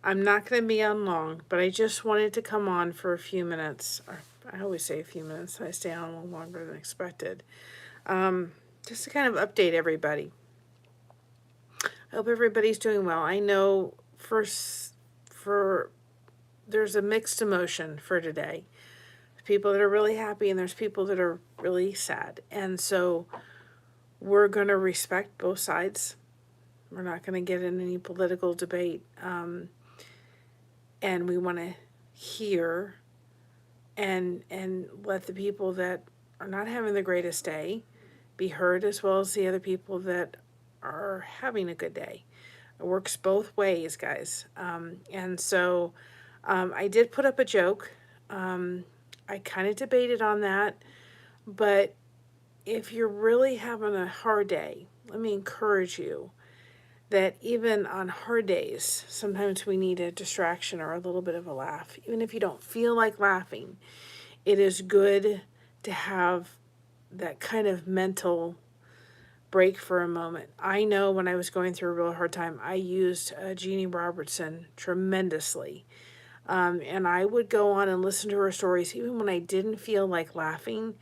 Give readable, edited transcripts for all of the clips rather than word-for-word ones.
I'm not going to be on long, but I just wanted to come on for a few minutes. I always say a few minutes. I stay on a little longer than expected. Just to kind of update everybody. I hope everybody's doing well. I know for there's a mixed emotion for today. There's people that are really happy and there's people that are really sad. And so we're going to respect both sides. We're not going to get in any political debate. And we want to hear and let the people that are not having the greatest day be heard, as well as the other people that are having a good day. It works both ways, guys. And so I did put up a joke. I kind of debated on that, but if you're really having a hard day, let me encourage you that even on hard days, sometimes we need a distraction or a little bit of a laugh. Even if you don't feel like laughing, it is good to have that kind of mental break for a moment. I know when I was going through a real hard time, I used Jeannie Robertson tremendously. And I would go on and listen to her stories even when I didn't feel like laughing.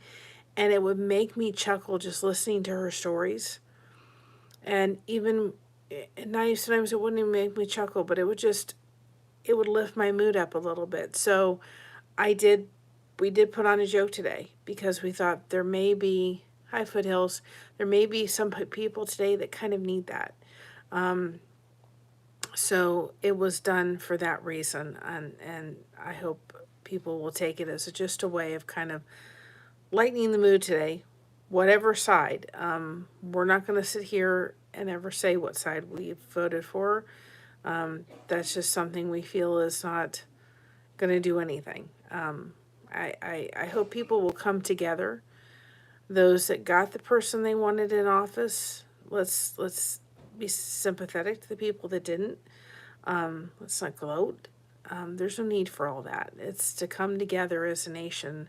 And it would make me chuckle just listening to her stories. And even, not even sometimes it wouldn't even make me chuckle, but it would lift my mood up a little bit. So we did put on a joke today because we thought there may be, hi Foothills, there may be some people today that kind of need that. So it was done for that reason, and I hope people will take it as just a way of kind of lightening the mood today, whatever side. We're not going to sit here and ever say what side we voted for. That's just something we feel is not going to do anything. I hope people will come together. Those that got the person they wanted in office, let's be sympathetic to the people that didn't. Let's not gloat. There's no need for all that. It's to come together as a nation,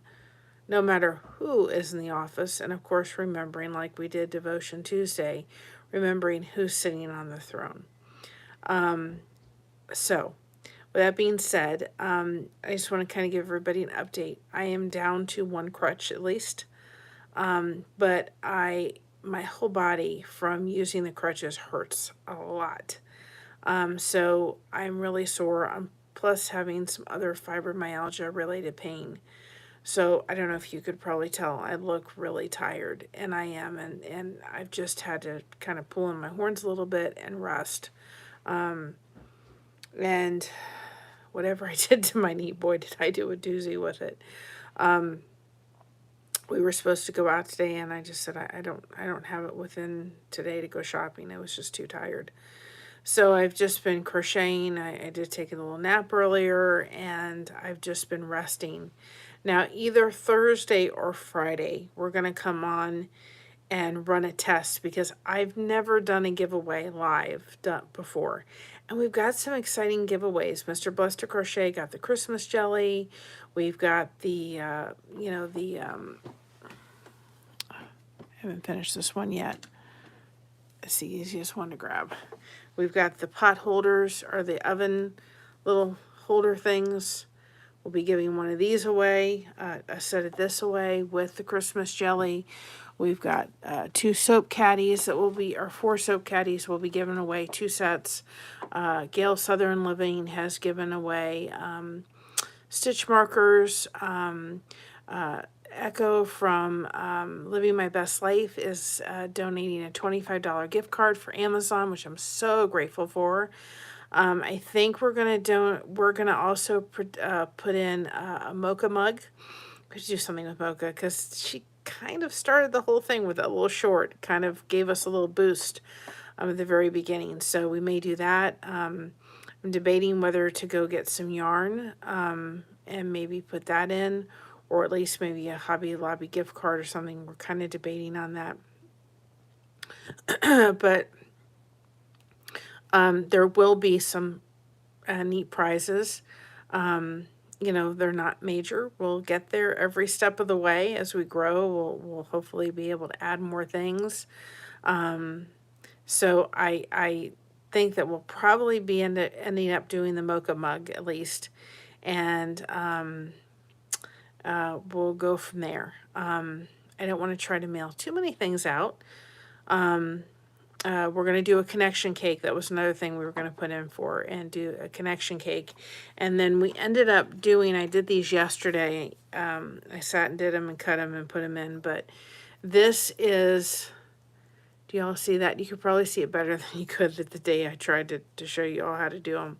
no matter who is in the office, and of course remembering, like we did Devotion Tuesday, remembering who's sitting on the throne. So, with that being said, I just want to kind of give everybody an update. I am down to one crutch at least, but my whole body from using the crutches hurts a lot. So I'm really sore. I'm plus having some other fibromyalgia related pain. So I don't know if you could probably tell, I look really tired, and I am, and I've just had to kind of pull in my horns a little bit and rest. And whatever I did to my knee, boy, did I do a doozy with it. We were supposed to go out today, and I just said I don't have it within today to go shopping. I was just too tired. So I've just been crocheting. I did take a little nap earlier, and I've just been resting. Now, either Thursday or Friday, we're going to come on and run a test because I've never done a giveaway live before. And we've got some exciting giveaways. Mr. Buster Crochet got the Christmas jelly. We've got I haven't finished this one yet. It's the easiest one to grab. We've got the pot holders, or the oven little holder things. We'll be giving one of these away, a set of this away with the Christmas jelly. We've got 2 soap caddies that will be, or 4 soap caddies will be given away, 2 sets. Gail Southern Living has given away stitch markers. Echo from Living My Best Life is donating a $25 gift card for Amazon, which I'm so grateful for. I think we're gonna also put in a mocha mug. Could do something with mocha because she kind of started the whole thing with a little short. Kind of gave us a little boost at the very beginning. So we may do that. I'm debating whether to go get some yarn and maybe put that in, or at least maybe a Hobby Lobby gift card or something. We're kind of debating on that. But there will be some neat prizes. They're not major. We'll get there every step of the way as we grow. We'll hopefully be able to add more things. So I think that we'll probably be ending up doing the mocha mug at least, and we'll go from there. I don't want to try to mail too many things out. We're going to do a connection cake. That was another thing we were going to put in for, and do a connection cake. And then we ended up doing, I did these yesterday. I sat and did them and cut them and put them in. But this is, do y'all see that? You could probably see it better than you could the day I tried to show you all how to do them.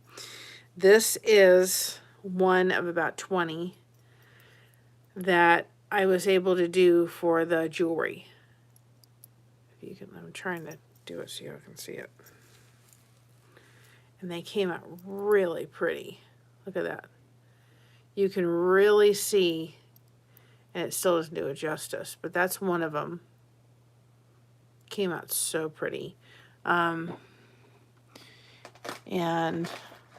This is one of about 20 that I was able to do for the jewelry. If you can, I'm trying to do it so you can see it. And they came out really pretty. Look at that. You can really see, and it still doesn't do it justice, but that's one of them. Came out so pretty. And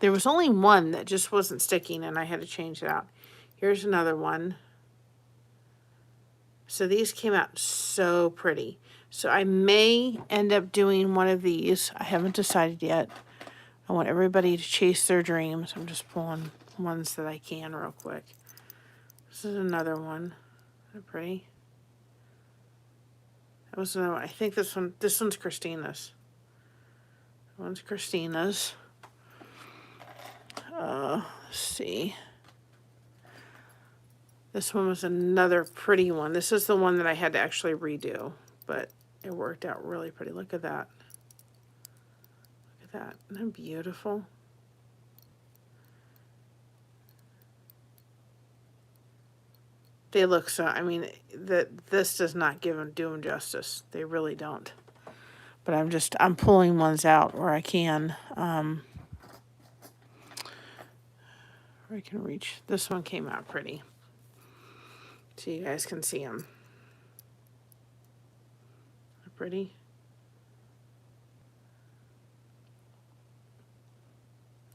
there was only one that just wasn't sticking, and I had to change it out. Here's another one. So these came out so pretty. So I may end up doing one of these. I haven't decided yet. I want everybody to chase their dreams. I'm just pulling ones that I can real quick. This is another one. Isn't that pretty? That was another one. I think this one's Christina's. That one's Christina's. Let's see. This one was another pretty one. This is the one that I had to actually redo, but it worked out really pretty. Look at that. Look at that. Isn't that beautiful? They look so, I mean, this does not do them justice. They really don't. But I'm pulling ones out where I can. Where I can reach. This one came out pretty. So you guys can see them. They're pretty.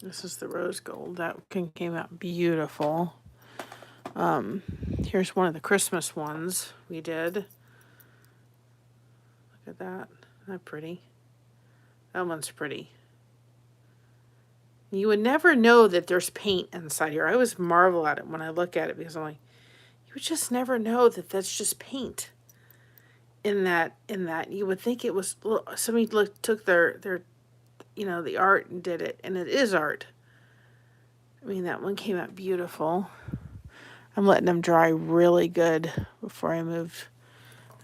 This is the rose gold. That came out beautiful. Here's one of the Christmas ones we did. Look at that. Isn't that pretty? That one's pretty. You would never know that there's paint inside here. I always marvel at it when I look at it, because I'm like, you would just never know that that's just paint. In that, you would think it was, somebody took their the art and did it, and it is art. I mean, that one came out beautiful. I'm letting them dry really good before I move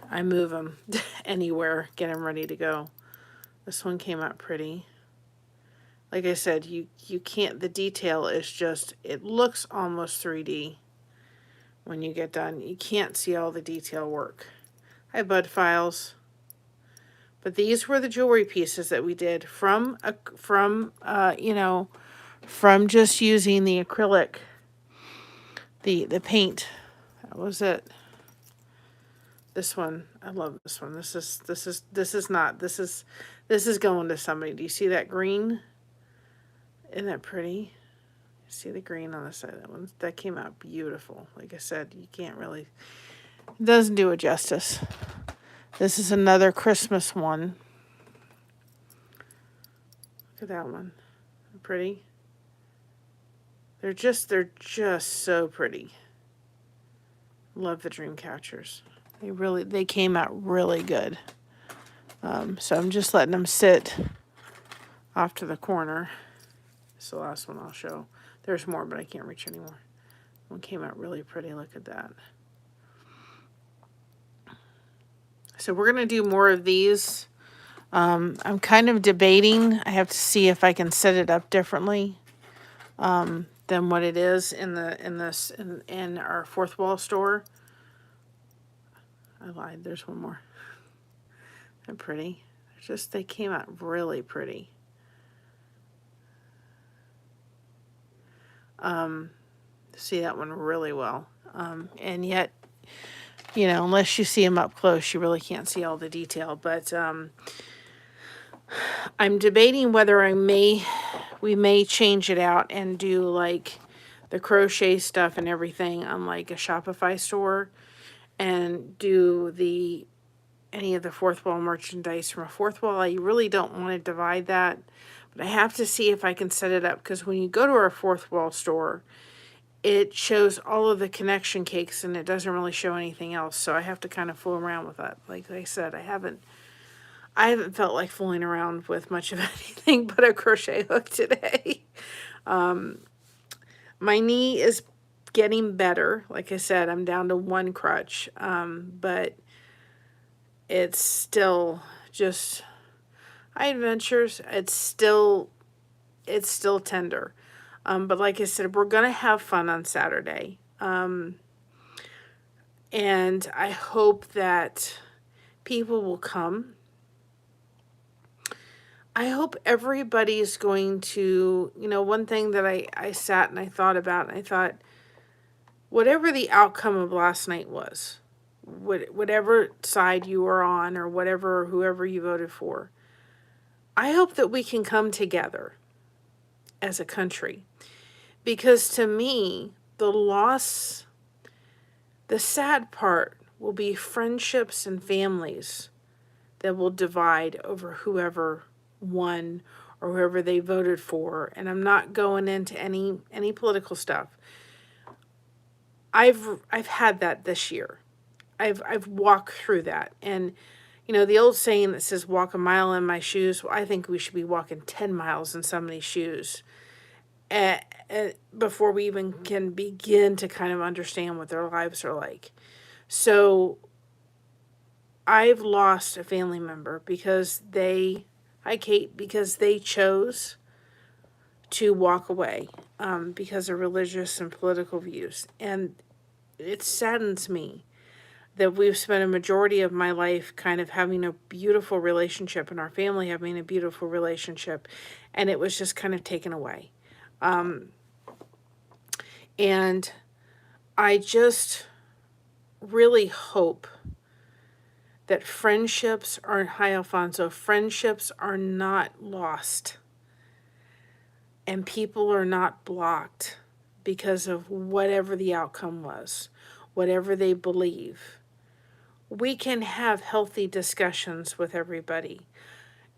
them anywhere, get them ready to go. This one came out pretty. Like I said, you can't, the detail is just, it looks almost 3D when you get done. You can't see all the detail work. Hi, Bud Files. But these were the jewelry pieces that we did from just using the acrylic, the paint. That was it. This one, I love this one. This is going to somebody. Do you see that green? Isn't that pretty? See the green on the side of that one? That came out beautiful. Like I said, you can't really, it doesn't do it justice. This is another Christmas one. Look at that one. Pretty. They're just so pretty. Love the dream catchers. They came out really good. So I'm just letting them sit off to the corner. This is the last one I'll show. There's more, but I can't reach anymore. One came out really pretty. Look at that. So we're going to do more of these. I'm kind of debating. I have to see if I can set it up differently than what it is in our fourth wall store. I lied. There's one more. They're pretty. They came out really pretty. See that one really well. And yet, unless you see them up close, you really can't see all the detail. But I'm debating whether we may change it out and do like the crochet stuff and everything on like a Shopify store, and do any of the fourth wall merchandise from a fourth wall. I really don't want to divide that, But I have to see if I can set it up, because when you go to our fourth wall store, it shows all of the connection cakes and it doesn't really show anything else. So I have to kind of fool around with that. Like I said, I haven't felt like fooling around with much of anything but a crochet hook today. My knee is getting better. Like I said, I'm down to one crutch, but it's still just high adventures. It's still tender. But like I said, we're going to have fun on Saturday. And I hope that people will come. I hope everybody's going to, one thing that I sat and I thought about, and I thought, whatever the outcome of last night was, whatever side you were on, or whoever you voted for, I hope that we can come together as a country. Because to me, the sad part will be friendships and families that will divide over whoever won or whoever they voted for. And I'm not going into any political stuff. I've had that this year. I've walked through that. And the old saying that says walk a mile in my shoes, well, I think we should be walking 10 miles in somebody's shoes before we even can begin to kind of understand what their lives are like. So I've lost a family member because because they chose to walk away because of religious and political views. And it saddens me that we've spent a majority of my life kind of having a beautiful relationship, and our family having a beautiful relationship, and it was just kind of taken away. And I just really hope that friendships are not lost, and people are not blocked because of whatever the outcome was, whatever they believe. We can have healthy discussions with everybody.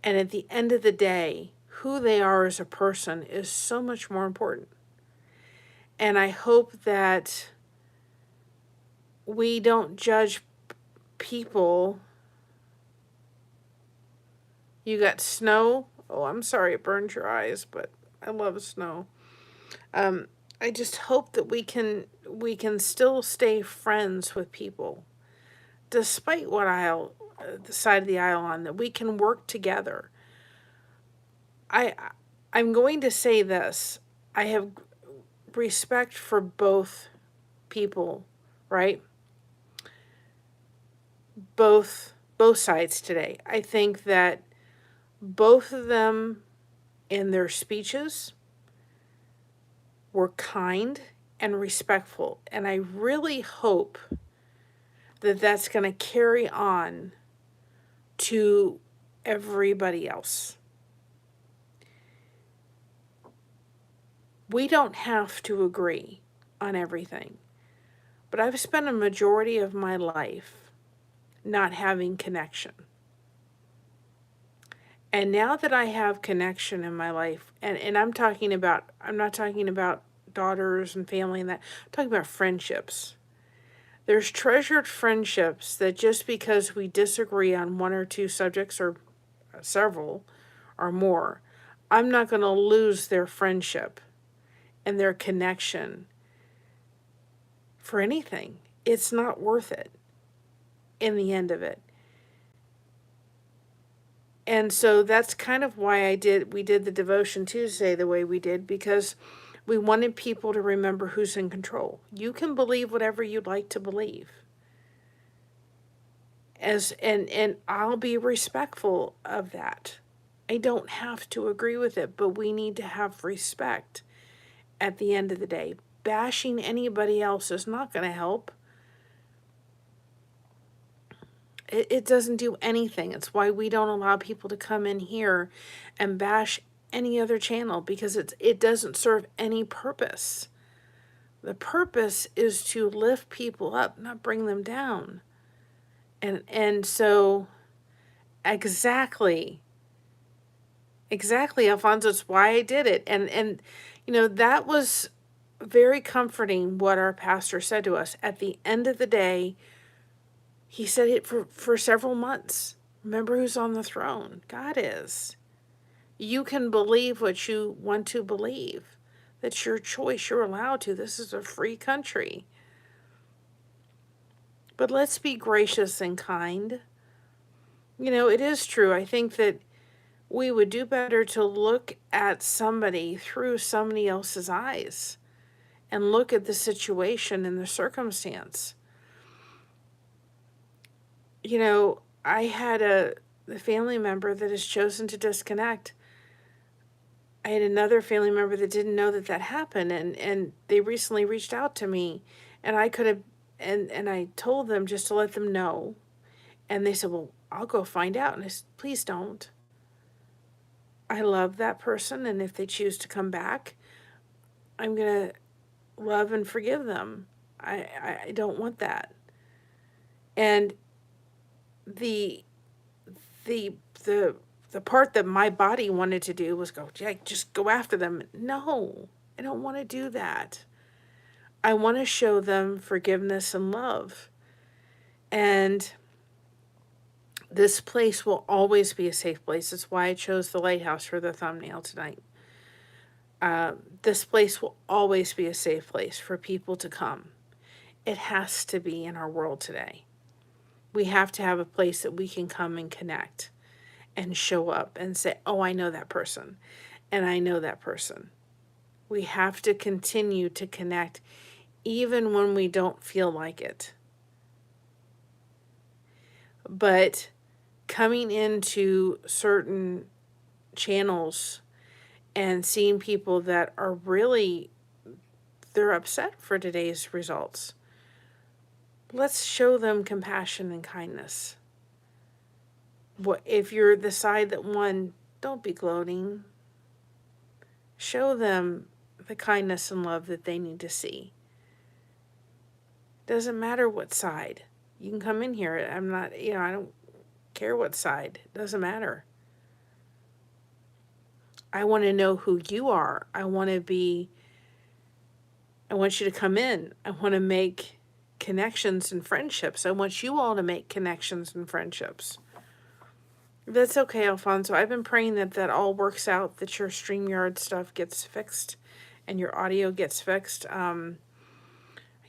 And at the end of the day, who they are as a person is so much more important. And I hope that we don't judge people. You got snow? Oh, I'm sorry it burned your eyes, but I love snow. I just hope that we can still stay friends with people, despite what the side of the aisle on, that we can work together. I'm going to say this. I have respect for both people, right? Both sides today. I think that both of them in their speeches were kind and respectful. And I really hope that that's going to carry on to everybody else. We don't have to agree on everything, but I've spent a majority of my life not having connection. And now that I have connection in my life, and I'm not talking about daughters and family and that, I'm talking about friendships. There's treasured friendships that just because we disagree on one or two subjects, or several or more, I'm not going to lose their friendship and their connection for anything. It's not worth it in the end of it. And so that's kind of why we did the Devotion Tuesday the way we did, because we wanted people to remember who's in control. You can believe whatever you'd like to believe. And I'll be respectful of that. I don't have to agree with it, but we need to have respect at the end of the day. Bashing anybody else is not going to help. It doesn't do anything. It's why we don't allow people to come in here and bash any other channel, because it doesn't serve any purpose. The purpose is to lift people up, not bring them down. And so exactly Exactly, Alfonso. It's why I did it. And that was very comforting what our pastor said to us. At the end of the day, he said it for several months. Remember who's on the throne? God is. You can believe what you want to believe. That's your choice. You're allowed to. This is a free country. But let's be gracious and kind. It is true. I think that we would do better to look at somebody through somebody else's eyes and look at the situation and the circumstance. I had a family member that has chosen to disconnect. I had another family member that didn't know that happened, and they recently reached out to me, and I could have, and I told them just to let them know, and they said, well, I'll go find out, and I said, please don't. I love that person, and if they choose to come back, I'm going to love and forgive them. I don't want that. And the part that my body wanted to do was go, yeah, just go after them. No, I don't want to do that. I want to show them forgiveness and love. And this place will always be a safe place. That's why I chose the lighthouse for the thumbnail tonight. This place will always be a safe place for people to come. It has to be in our world today. We have to have a place that we can come and connect and show up and say, oh, I know that person, and I know that person. We have to continue to connect even when we don't feel like it. But coming into certain channels and seeing people that are really, they're upset for today's results. Let's show them compassion and kindness. If you're the side that won, don't be gloating. Show them the kindness and love that they need to see. Doesn't matter what side. You can come in here. I'm not, I don't care what side. It doesn't matter. I want to know who you are. I want you to come in. I want to make connections and friendships. I want you all to make connections and friendships. That's okay, Alfonso. I've been praying that all works out, that your StreamYard stuff gets fixed and your audio gets fixed. I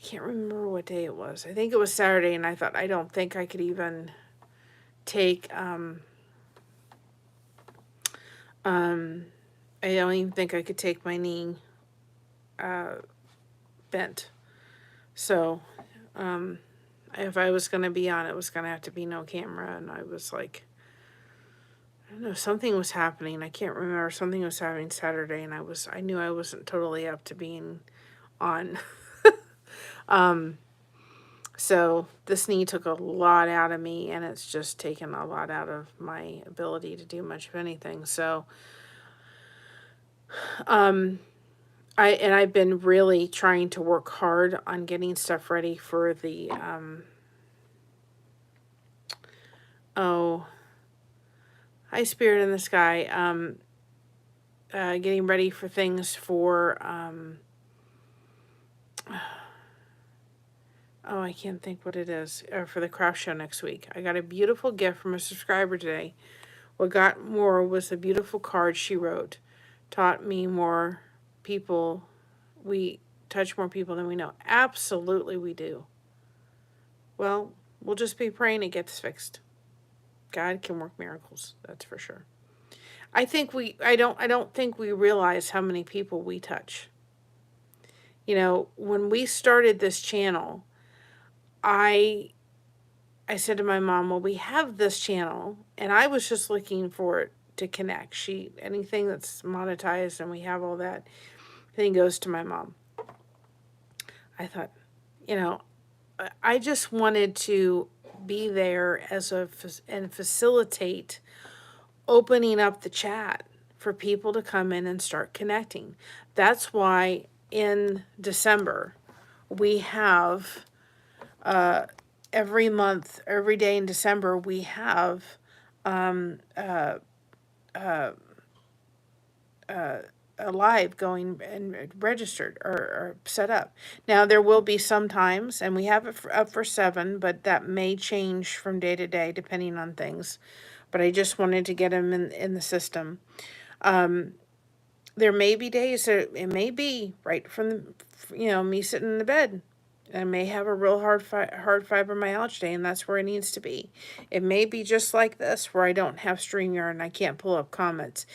can't remember what day it was. I think it was Saturday, and I thought, I don't think I could even take, I don't even think I could take my knee bent. So, if I was going to be on, it was going to have to be no camera, and I was like, I don't know, something was happening. I can't remember. Something was happening Saturday, and I knew I wasn't totally up to being on. So this knee took a lot out of me, and it's just taken a lot out of my ability to do much of anything. So, I've been really trying to work hard on getting stuff ready for the, hi Spirit in the Sky, getting ready for things for, I can't think what it is, for the craft show next week. I got a beautiful gift from a subscriber today. What got more was a beautiful card she wrote. Taught me more people, we touch more people than we know. Absolutely we do. Well, we'll just be praying it gets fixed. God can work miracles, that's for sure. I don't think we realize how many people we touch. When we started this channel, I said to my mom, well, we have this channel, and I was just looking for it to connect. Anything that's monetized and we have all that thing goes to my mom. I thought, I just wanted to be there and facilitate opening up the chat for people to come in and start connecting. That's why in December we have every month, every day in December we have live going and registered or set up. Now there will be some times, and we have it up for 7, but that may change from day to day depending on things. But I just wanted to get them in the system. There may be days that it may be right from the, me sitting in the bed. I may have a real hard fibromyalgia day, and that's where it needs to be. It may be just like this, where I don't have StreamYard and I can't pull up comments.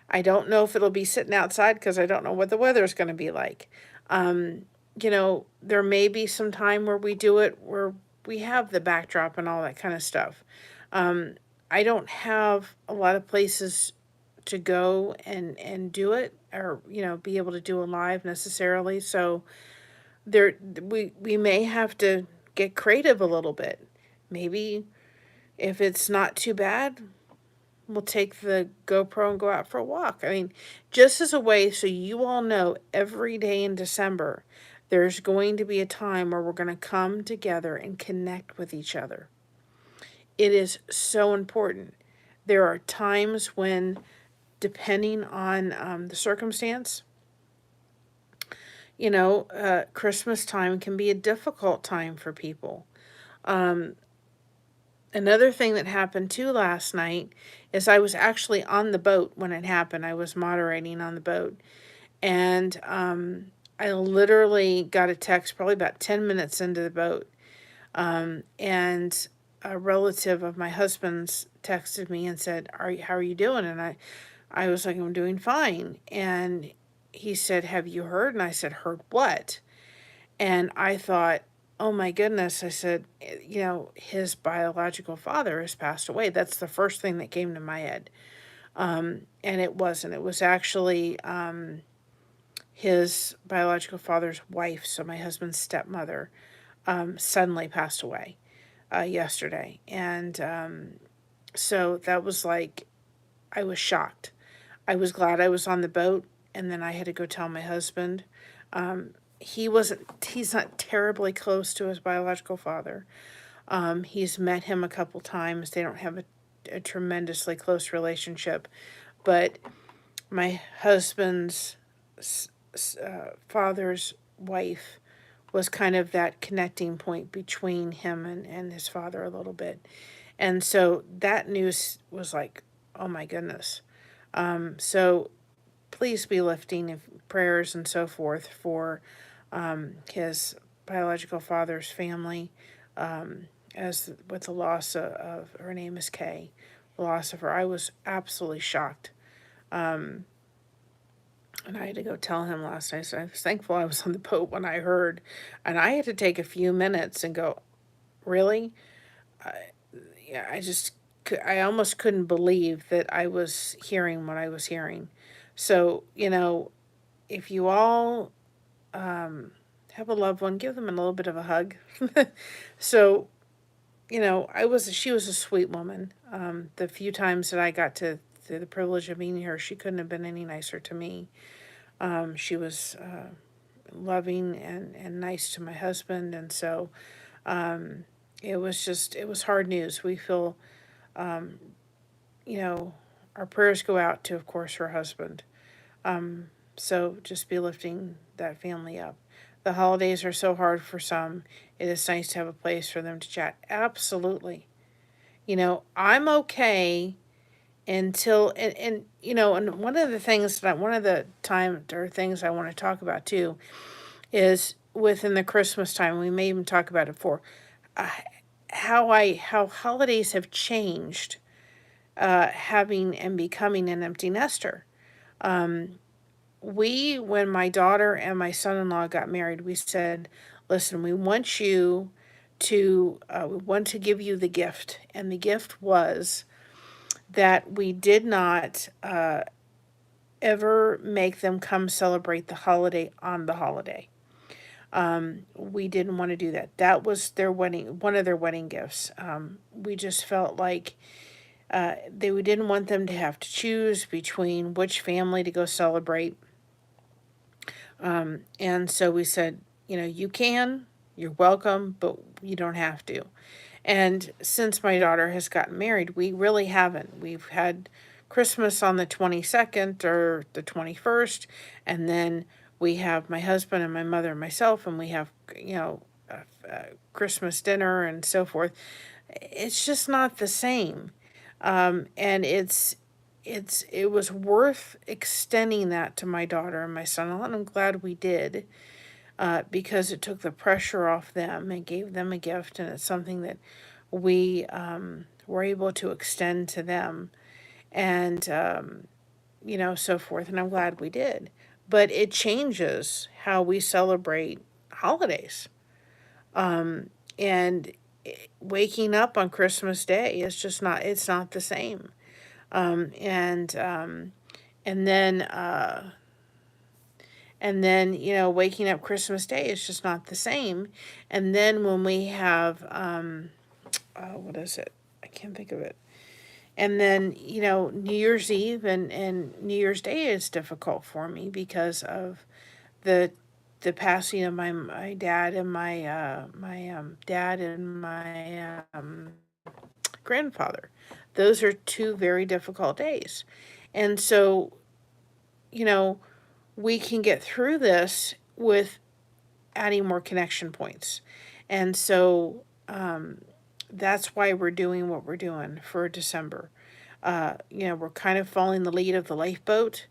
I don't know if it'll be sitting outside because I don't know what the weather's going to be like. There may be some time where we do it where we have the backdrop and all that kind of stuff. I don't have a lot of places to go and do it, or be able to do a live necessarily. So we may have to get creative a little bit. Maybe if it's not too bad, we'll take the GoPro and go out for a walk. I mean, just as a way so you all know, every day in December there's going to be a time where we're going to come together and connect with each other. It is so important. There are times when, depending on the circumstance, Christmas time can be a difficult time for people. Another thing that happened too last night is I was actually on the boat when it happened. I was moderating on the boat, and I literally got a text probably about 10 minutes into the boat, and a relative of my husband's texted me and said, how are you doing? And I was like, I'm doing fine. And he said, have you heard? And I said, heard what? And I thought, oh my goodness. I said, his biological father has passed away. That's the first thing that came to my head. And it wasn't. It was actually his biological father's wife, so my husband's stepmother, suddenly passed away yesterday. And so that was like, I was shocked. I was glad I was on the boat, and then I had to go tell my husband. He's not terribly close to his biological father. He's met him a couple times. They don't have a tremendously close relationship, but my husband's father's wife was kind of that connecting point between him and his father a little bit. And so that news was like, oh my goodness. So please be lifting prayers and so forth for his biological father's family, as with the loss of her name is Kay, the loss of her. I was absolutely shocked. And I had to go tell him last night. So I was thankful I was on the boat when I heard. And I had to take a few minutes and go, really? Yeah, I almost couldn't believe that I was hearing what I was hearing. So, if you all have a loved one, give them a little bit of a hug. So, she was a sweet woman. The few times that I got to the privilege of meeting her, she couldn't have been any nicer to me. She was loving and nice to my husband. And so it was hard news. We feel, our prayers go out to, of course, her husband. So just be lifting that family up. The holidays are so hard for some. It is nice to have a place for them to chat. Absolutely. I'm okay until, and one of the things things I want to talk about too is within the Christmas time, we may even talk about it for how holidays have changed, having and becoming an empty nester. When my daughter and my son-in-law got married, we said, listen, we want to give you the gift. And the gift was that we did not ever make them come celebrate the holiday on the holiday. We didn't want to do that. That was one of their wedding gifts. We just felt like we didn't want them to have to choose between which family to go celebrate. And so we said, you're welcome, but you don't have to. And since my daughter has gotten married, we really haven't. We've had Christmas on the 22nd or the 21st, and then we have my husband and my mother and myself, and we have, Christmas dinner and so forth. It's just not the same. And it was worth extending that to my daughter and my son-in-law, and I'm glad we did, because it took the pressure off them and gave them a gift, and it's something that we were able to extend to them, and so forth. And I'm glad we did. But it changes how we celebrate holidays. And waking up on Christmas Day is just not, it's not the same. Um, and um, and then waking up Christmas Day is just not the same. And then when we have what is it? I can't think of it. And then, New Year's Eve and New Year's Day is difficult for me because of the passing of my dad and my dad and my grandfather. Those are two very difficult days. And so, you know, we can get through this with adding more connection points. And so that's why we're doing what we're doing for December. We're kind of following the lead of the lifeboat,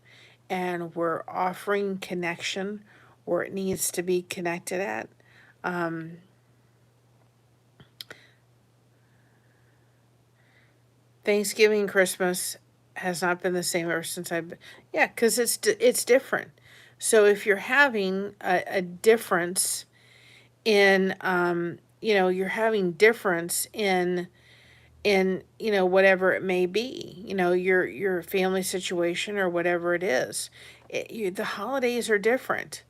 and we're offering connection where it needs to be connected at. Um, Thanksgiving, Christmas has not been the same ever since I've been, yeah, because it's different. So if you're having a difference in, you're having difference in whatever it may be, your family situation or whatever it is, the holidays are different.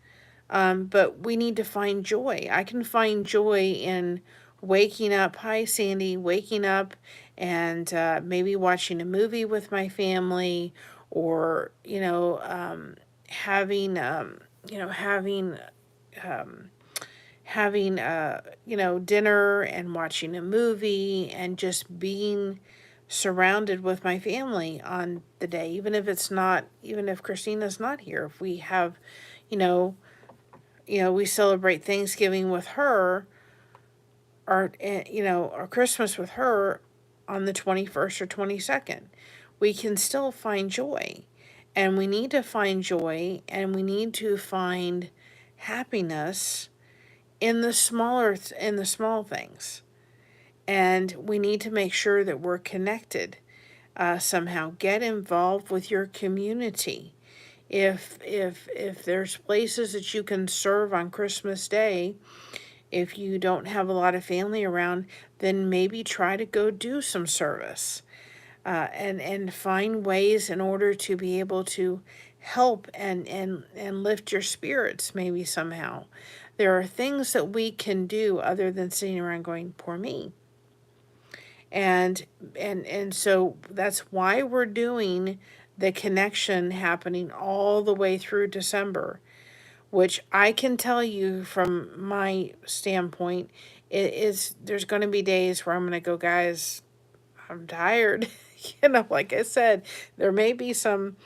But we need to find joy. I can find joy in waking up. Hi, Sandy. Waking up and maybe watching a movie with my family, or having um, having dinner and watching a movie and just being surrounded with my family on the day, even if Christina's not here. If we have, you know we celebrate Thanksgiving with her, or Christmas with her on the 21st or 22nd. We can still find joy. And we need to find joy, and we need to find happiness in the small things. And we need to make sure that we're connected, somehow. Get involved with your community. If there's places that you can serve on Christmas Day, if you don't have a lot of family around, then maybe try to go do some service, and find ways in order to be able to help and lift your spirits, maybe somehow. There are things that we can do other than sitting around going, poor me. And so that's why we're doing the connection happening all the way through December, which I can tell you from my standpoint, there's going to be days where I'm going to go, guys, I'm tired. Like I said, there may be some,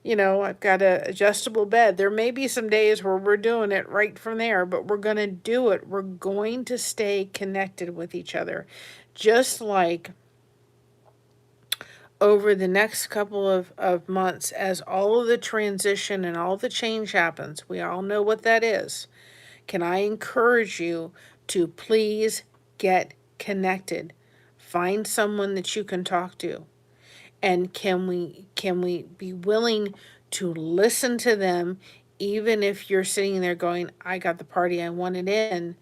I've got a adjustable bed. There may be some days where we're doing it right from there, but we're going to do it. We're going to stay connected with each other. Just like over the next couple of months, as all of the transition and all the change happens, we all know what that is. Can I encourage you to please get connected? Find someone that you can talk to. And can we be willing to listen to them, even if you're sitting there going, I got the party I wanted in?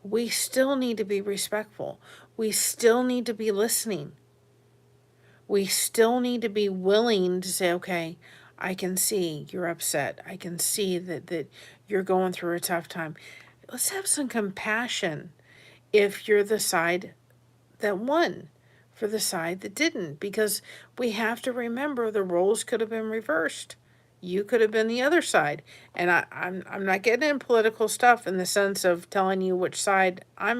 We still need to be respectful. We still need to be listening. We still need to be willing to say, okay, I can see you're upset. I can see that you're going through a tough time. Let's have some compassion if you're the side that won for the side that didn't, because we have to remember the roles could have been reversed. You could have been the other side. And I'm not getting in political stuff in the sense of telling you which side I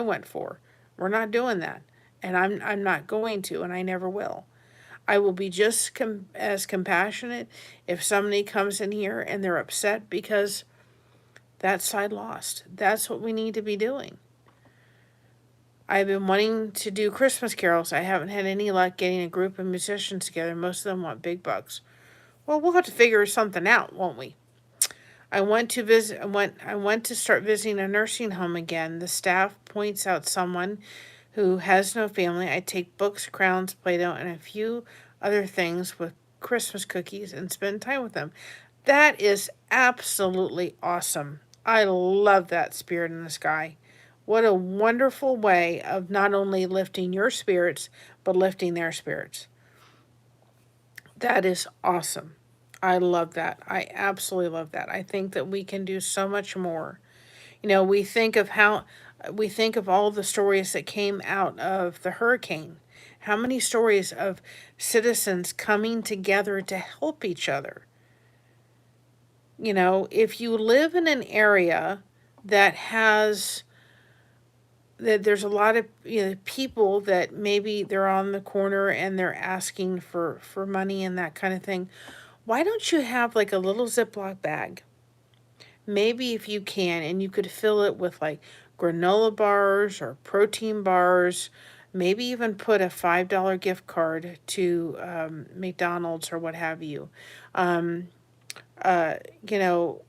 went for. We're not doing that. And I'm not going to, and I never will. I will be just as compassionate if somebody comes in here and they're upset because that side lost. That's what we need to be doing. I've been wanting to do Christmas carols. I haven't had any luck getting a group of musicians together. Most of them want big bucks. Well, we'll have to figure something out, won't we? I went to visit. I went to start visiting a nursing home again. The staff points out someone who has no family. I take books, crowns, Play-Doh, and a few other things with Christmas cookies and spend time with them. That is absolutely awesome. I love that spirit in the sky. What a wonderful way of not only lifting your spirits, but lifting their spirits. That is awesome. I love that. I absolutely love that. I think that we can do so much more. You know, we think of all the stories that came out of the hurricane. How many stories of citizens coming together to help each other? You know, if you live in an area that has that there's a lot of people that maybe they're on the corner and they're asking for money and that kind of thing. Why don't you have like a little Ziploc bag? Maybe if you can, and you could fill it with like granola bars or protein bars, maybe even put a $5 gift card to McDonald's or what have you. Um, you know,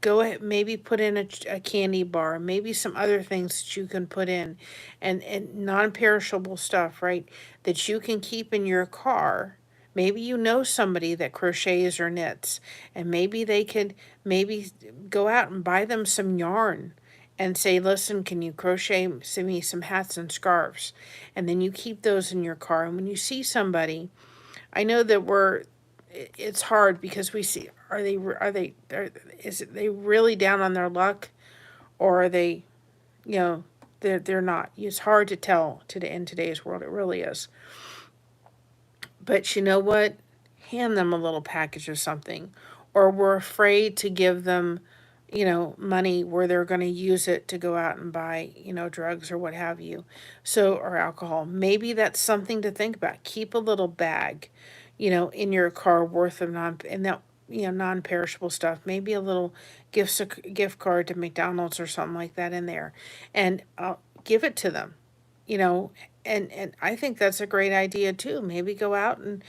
go ahead, maybe put in a candy bar, maybe some other things that you can put in, and non-perishable stuff, right? That you can keep in your car. Maybe you know somebody that crochets or knits, and maybe they could maybe go out and buy them some yarn and say, listen, can you crochet me some hats and scarves? And then you keep those in your car. And when you see somebody, I know that it's hard because we see, is it they really down on their luck, or are they, they're not. It's hard to tell in today's world. It really is. But you know what? Hand them a little package of something, or we're afraid to give them, money where they're going to use it to go out and buy, drugs or what have you. So, or alcohol. Maybe that's something to think about. Keep a little bag, in your car worth of non-perishable stuff. Maybe a little gift card to McDonald's or something like that in there, and give it to them, you know. And I think that's a great idea too. Maybe go out and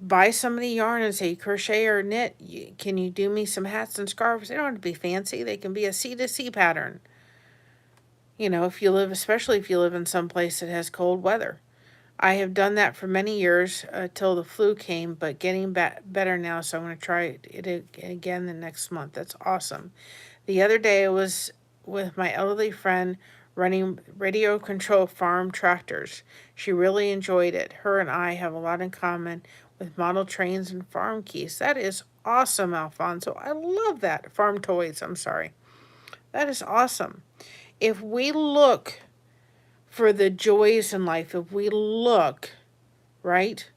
buy somebody yarn and say, crochet or knit, can you do me some hats and scarves? They don't have to be fancy. They can be a C to C pattern. Especially if you live in some place that has cold weather. I have done that for many years till the flu came, but getting better now, so I'm going to try it again the next month. That's awesome. The other day I was with my elderly friend running radio control farm tractors. She really enjoyed it. Her and I have a lot in common with model trains and farm keys. That is awesome, Alfonso. I love that. Farm toys, I'm sorry. That is awesome. If we look for the joys in life, if we look, right?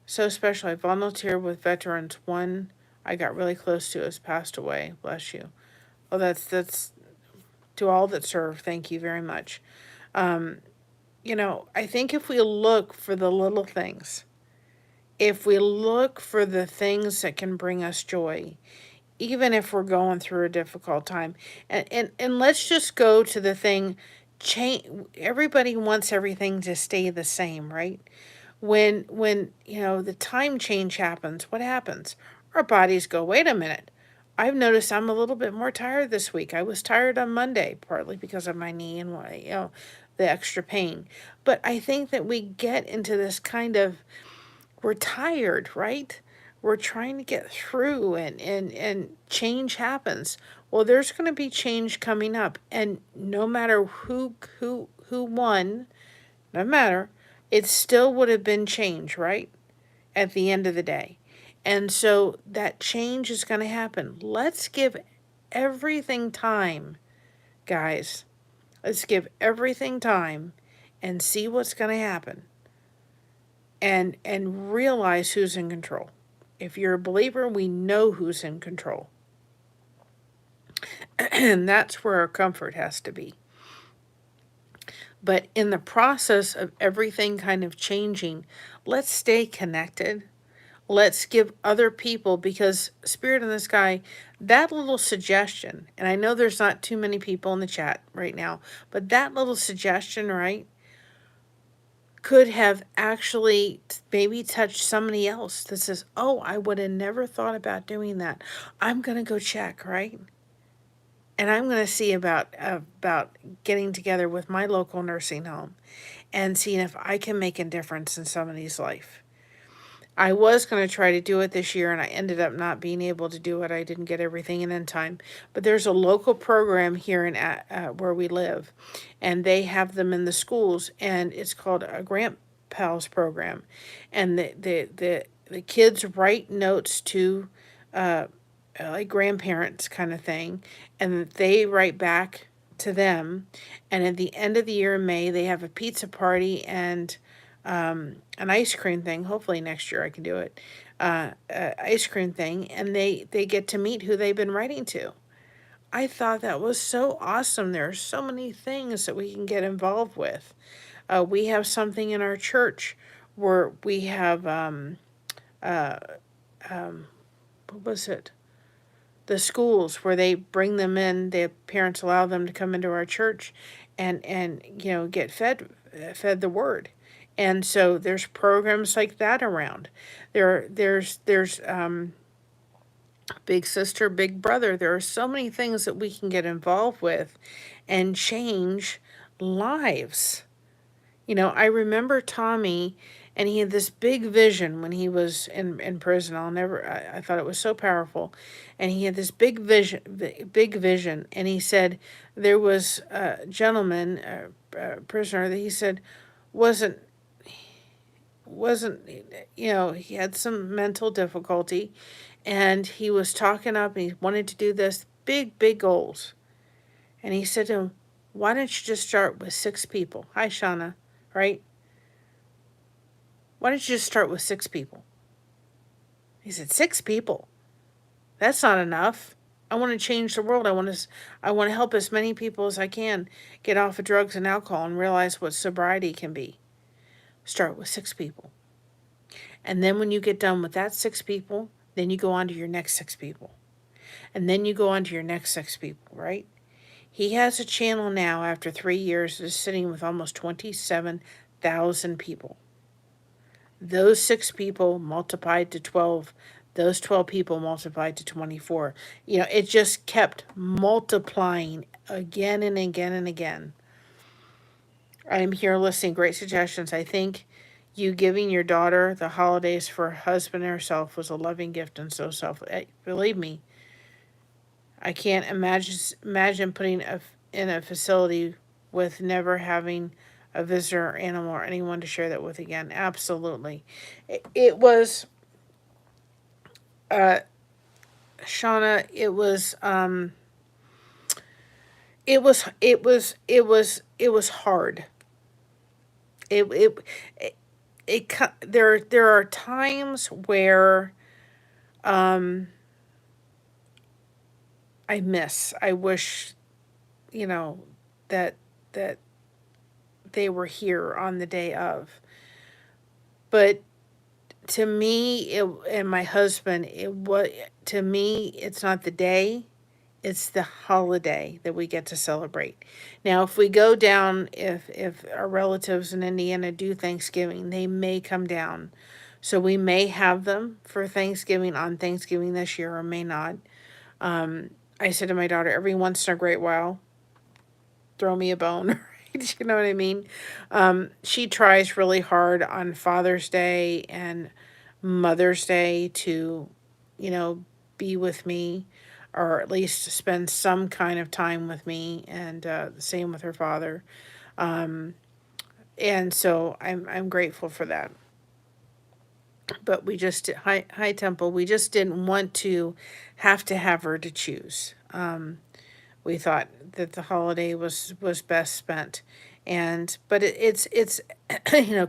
So special. I volunteered with veterans. One I got really close to has passed away. Bless you. Oh, that's to all that serve. Thank you very much. I think if we look for the little things, if we look for the things that can bring us joy, even if we're going through a difficult time, and let's just go to the thing. Change. Everybody wants everything to stay the same, right? When the time change happens, what happens? Our bodies go, wait a minute. I've noticed I'm a little bit more tired this week. I was tired on Monday, partly because of my knee and the extra pain. But I think that we get into this kind of, we're tired, right? We're trying to get through, and change happens. Well, there's going to be change coming up, and no matter who won, no matter, it still would have been change, right? At the end of the day. And so that change is going to happen. Let's give everything time, guys. Let's give everything time and see what's going to happen. And realize who's in control. If you're a believer, we know who's in control. And that's where our comfort has to be. But in the process of everything kind of changing, let's stay connected. Let's give other people, because Spirit in the Sky, that little suggestion, and I know there's not too many people in the chat right now, but that little suggestion, right, could have actually maybe touched somebody else that says, oh, I would have never thought about doing that. I'm going to go check, right? And I'm going to see about getting together with my local nursing home and seeing if I can make a difference in somebody's life. I was going to try to do it this year, and I ended up not being able to do it. I didn't get everything in time. But there's a local program here in where we live, and they have them in the schools, and it's called a Grant Pals program. And the kids write notes to like grandparents kind of thing, and they write back to them. And at the end of the year in May, they have a pizza party and an ice cream thing. Hopefully next year I can do it. Ice cream thing, and they get to meet who they've been writing to. I thought that was so awesome. There are so many things that we can get involved with. We have something in our church where we have what was it? The schools where they bring them in. The parents allow them to come into our church, and get fed the word. And so there's programs like that around. There's Big Sister, Big Brother. There are so many things that we can get involved with and change lives. I remember Tommy, and he had this big vision when he was in prison. I thought it was so powerful. And he had this big vision. And he said there was a gentleman, a prisoner, that he said wasn't, he had some mental difficulty, and he was talking up, and he wanted to do this big goals. And he said to him, why don't you just start with 6 people? Hi, Shauna, right? Why don't you just start with 6 people? He said, 6 people? That's not enough. I want to change the world. I want to help as many people as I can get off of drugs and alcohol and realize what sobriety can be. Start with 6 people. And then when you get done with that 6 people, then you go on to your next 6 people. And then you go on to your next 6 people, right? He has a channel now after 3 years that is sitting with almost 27,000 people. Those 6 people multiplied to 12, those 12 people multiplied to 24. It just kept multiplying again and again and again. I am here listening. Great suggestions. I think you giving your daughter the holidays for her husband and herself was a loving gift and so believe me, I can't imagine putting in a facility with never having a visitor or animal or anyone to share that with again. Absolutely. It was, Shauna, it was hard. There are times where I wish, that they were here on the day of. But to me, and my husband, to me, it's not the day, it's the holiday that we get to celebrate. Now, if we go down, if our relatives in Indiana do Thanksgiving, they may come down. So we may have them for Thanksgiving on Thanksgiving this year, or may not. I said to my daughter, every once in a great while, throw me a bone. You know what I mean? She tries really hard on Father's Day and Mother's Day to, be with me, or at least spend some kind of time with me, and the same with her father. And so I'm grateful for that. But we just, hi Temple, we just didn't want to have her to choose. We thought that the holiday was best spent, but it's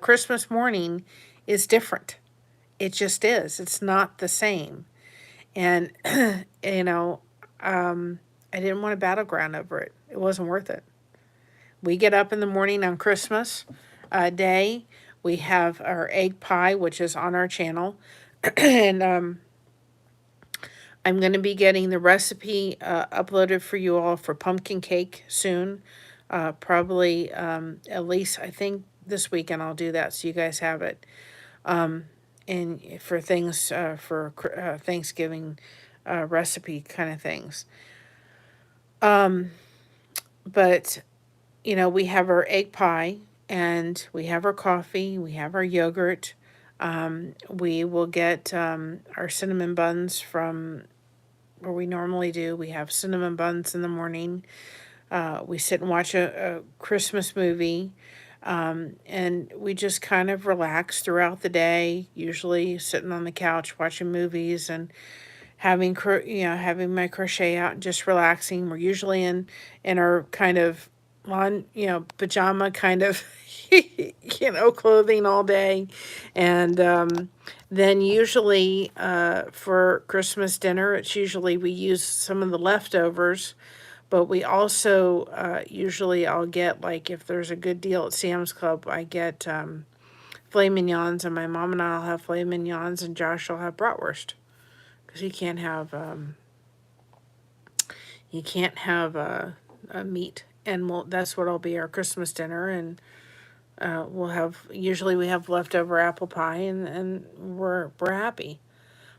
Christmas morning is different. It just is. It's not the same, and I didn't want a battleground over it. It wasn't worth it. we get up in the morning on Christmas Day. We have our egg pie, which is on our channel. And I'm going to be getting the recipe uploaded for you all for pumpkin cake soon. Probably at least, I think, this weekend I'll do that so you guys have it. And for things for Thanksgiving recipe kind of things. But, you know, we have our egg pie and we have our coffee, we have our yogurt. We will get our cinnamon buns from where we normally do. We have cinnamon buns in the morning. We sit and watch a Christmas movie. And we just kind of relax throughout the day, usually sitting on the couch watching movies and having having my crochet out and just relaxing. We're usually in our kind of pajama kind of clothing all day. And then usually for Christmas dinner, it's usually we use some of the leftovers. But we also usually I'll get, like, if there's a good deal at Sam's Club, I get filet mignons, and my mom and I'll have filet mignons, and Josh will have bratwurst because he can't have a meat, and that's what'll be our Christmas dinner. And usually we have leftover apple pie, and we're happy.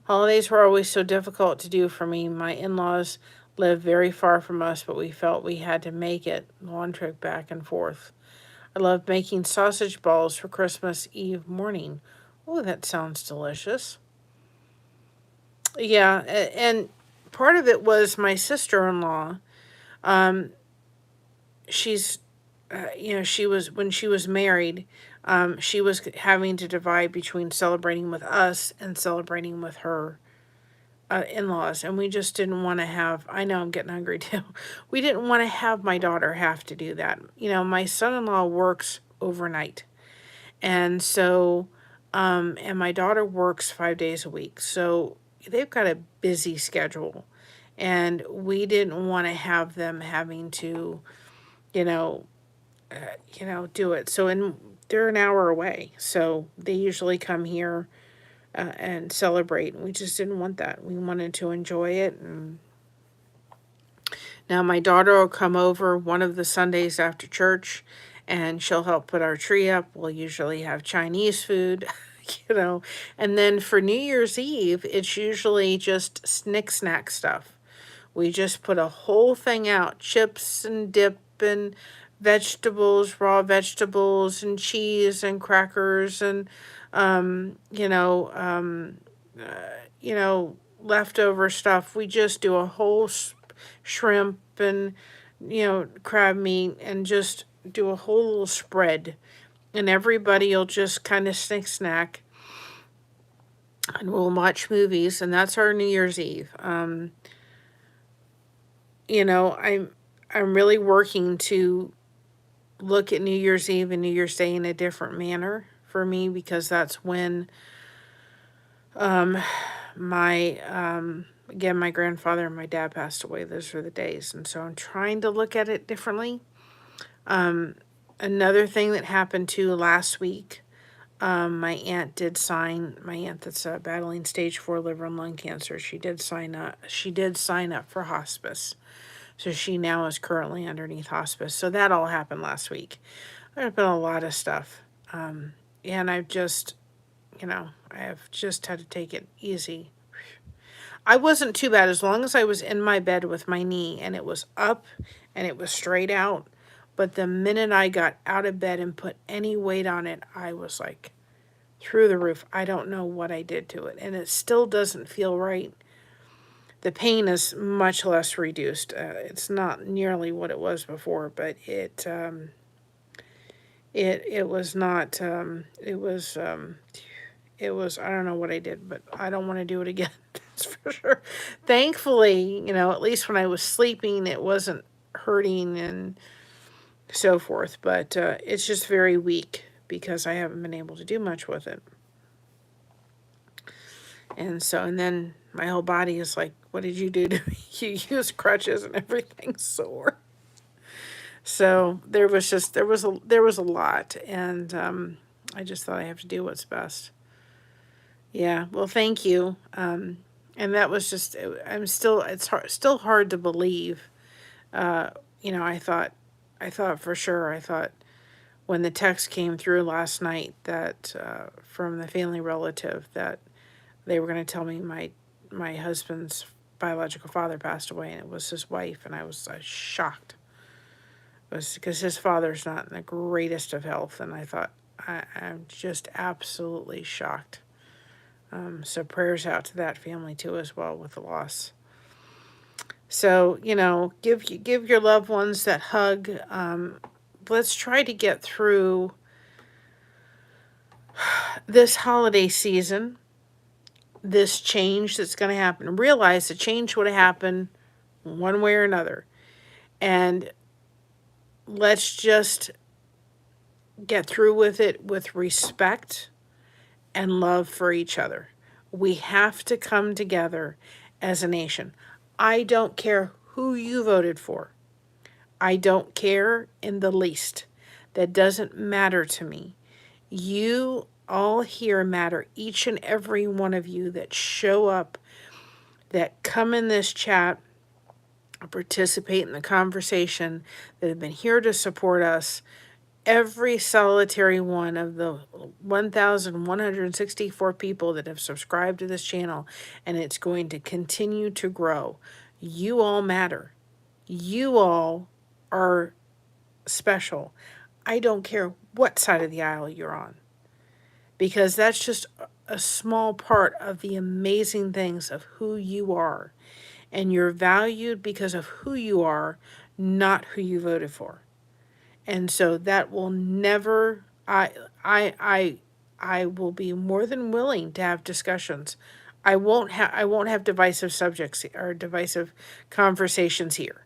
Holidays were always so difficult to do for me. My in-laws live very far from us, but we felt we had to make it one trip back and forth. I love making sausage balls for Christmas Eve morning. Oh, that sounds delicious. Yeah, and part of it was my sister-in-law. She's, she was, when she was married, she was having to divide between celebrating with us and celebrating with her in-laws, and we just didn't want to have, I know I'm getting hungry too, we didn't want to have my daughter have to do that. My son-in-law works overnight, and so and my daughter works 5 days a week, so they've got a busy schedule, and we didn't want to have them having to you know do it. They're an hour away, so they usually come here and celebrate. And we just didn't want that. We wanted to enjoy it. And now my daughter will come over one of the Sundays after church, and she'll help put our tree up. We'll usually have Chinese food, And then for New Year's Eve, it's usually just snack stuff. We just put a whole thing out, chips and dip and vegetables, raw vegetables and cheese and crackers and um, you know, um, leftover stuff. We just do a whole shrimp and, crab meat, and just do a whole little spread. And everybody will just kind of snack, and we'll watch movies, and that's our New Year's Eve. I'm really working to look at New Year's Eve and New Year's Day in a different manner for me, because that's when my grandfather and my dad passed away. Those were the days, and so I'm trying to look at it differently. Another thing that happened too last week, my aunt that's battling stage 4 liver and lung cancer, she did sign up for hospice. So she now is currently underneath hospice. So that all happened last week. There's been a lot of stuff. And I've just, I have just had to take it easy. I wasn't too bad as long as I was in my bed with my knee and it was up and it was straight out. But the minute I got out of bed and put any weight on it, I was like through the roof. I don't know what I did to it. And it still doesn't feel right. The pain is much less reduced. It's not nearly what it was before, but it was not. It was. I don't know what I did, but I don't want to do it again. That's for sure. Thankfully, at least when I was sleeping, it wasn't hurting and so forth. But it's just very weak because I haven't been able to do much with it. And then my whole body is like, what did you do to me? You use crutches and everything's sore. So there was a lot, and I just thought I have to do what's best. Yeah, well, thank you. And that was just, still hard to believe. Uh, I thought for sure, I thought when the text came through last night that from the family relative that they were going to tell me my husband's biological father passed away and it was his wife, and I was shocked. It was because his father's not in the greatest of health, and I thought I'm just absolutely shocked. So prayers out to that family too as well with the loss. So give your loved ones that hug. Let's try to get through this holiday season, this change that's going to happen. Realize the change would have happened one way or another. And let's just get through with it with respect and love for each other. We have to come together as a nation. I don't care who you voted for. I don't care in the least. That doesn't matter to me. You all here matter, each and every one of you that show up, that come in this chat, participate in the conversation, that have been here to support us. Every solitary one of the 1,164 people that have subscribed to this channel, and it's going to continue to grow. You all matter. You all are special. I don't care what side of the aisle you're on, because that's just a small part of the amazing things of who you are. And you're valued because of who you are, not who you voted for. And so that will never, I will be more than willing to have discussions. I won't have divisive subjects or divisive conversations here,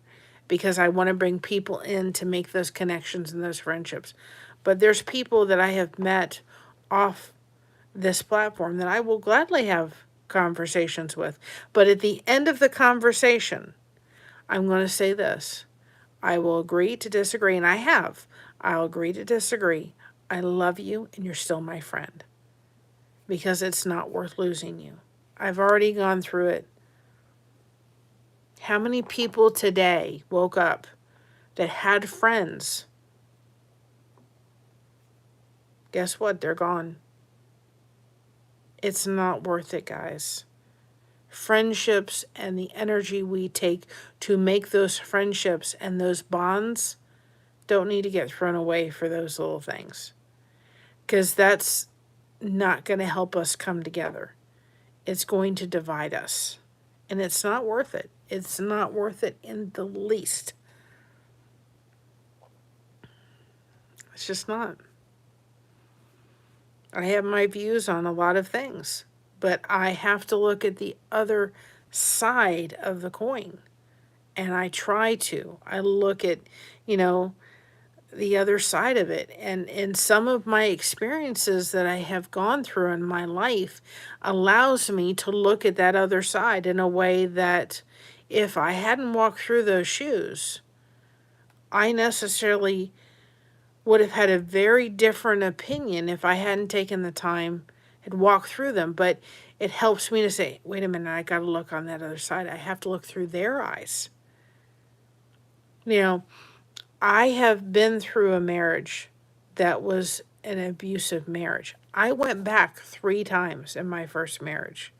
because I want to bring people in to make those connections and those friendships. But there's people that I have met off this platform that I will gladly have conversations with. But at the end of the conversation, I'm going to say this. I will agree to disagree, and I have. I'll agree to disagree. I love you, and you're still my friend, because it's not worth losing you. I've already gone through it. How many people today woke up that had friends? Guess what? They're gone. It's not worth it, guys. Friendships and the energy we take to make those friendships and those bonds don't need to get thrown away for those little things, because that's not going to help us come together. It's going to divide us, and it's not worth it. It's not worth it in the least. It's just not. I have my views on a lot of things, but I have to look at the other side of the coin. And I try to. I look at, the other side of it. And in some of my experiences that I have gone through in my life allows me to look at that other side in a way that if I hadn't walked through those shoes, I necessarily would have had a very different opinion if I hadn't taken the time and walked through them. But it helps me to say, wait a minute, I got to look on that other side. I have to look through their eyes. I have been through a marriage that was an abusive marriage. I went back 3 times in my first marriage.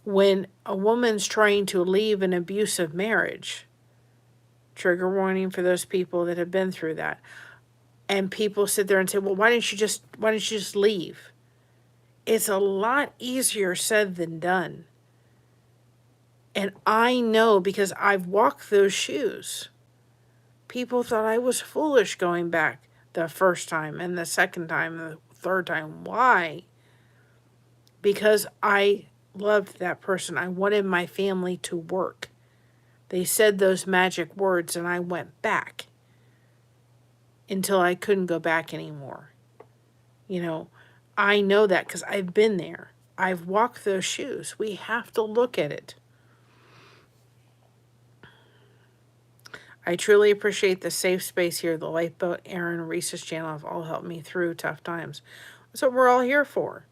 When a woman's trying to leave an abusive marriage, trigger warning for those people that have been through that, and people sit there and say, well, why didn't you just leave? It's a lot easier said than done. And I know, because I've walked those shoes. People thought I was foolish going back the first time and the second time and the third time. Why? Because I loved that person. I wanted my family to work. They said those magic words and I went back until I couldn't go back anymore. I know that because I've been there. I've walked those shoes. We have to look at it. I truly appreciate the safe space here. The Lifeboat, Aaron, and Reese's channel have all helped me through tough times. That's what we're all here for.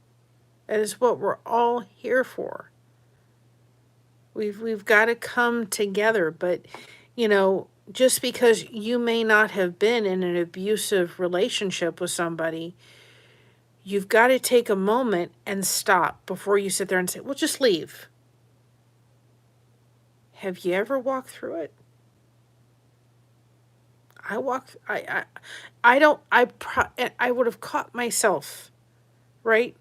That is what we're all here for. We've got to come together, but you know, just because you may not have been in an abusive relationship with somebody, you've got to take a moment and stop before you sit there and say, well, just leave. Have you ever walked through it? I would have caught myself, right?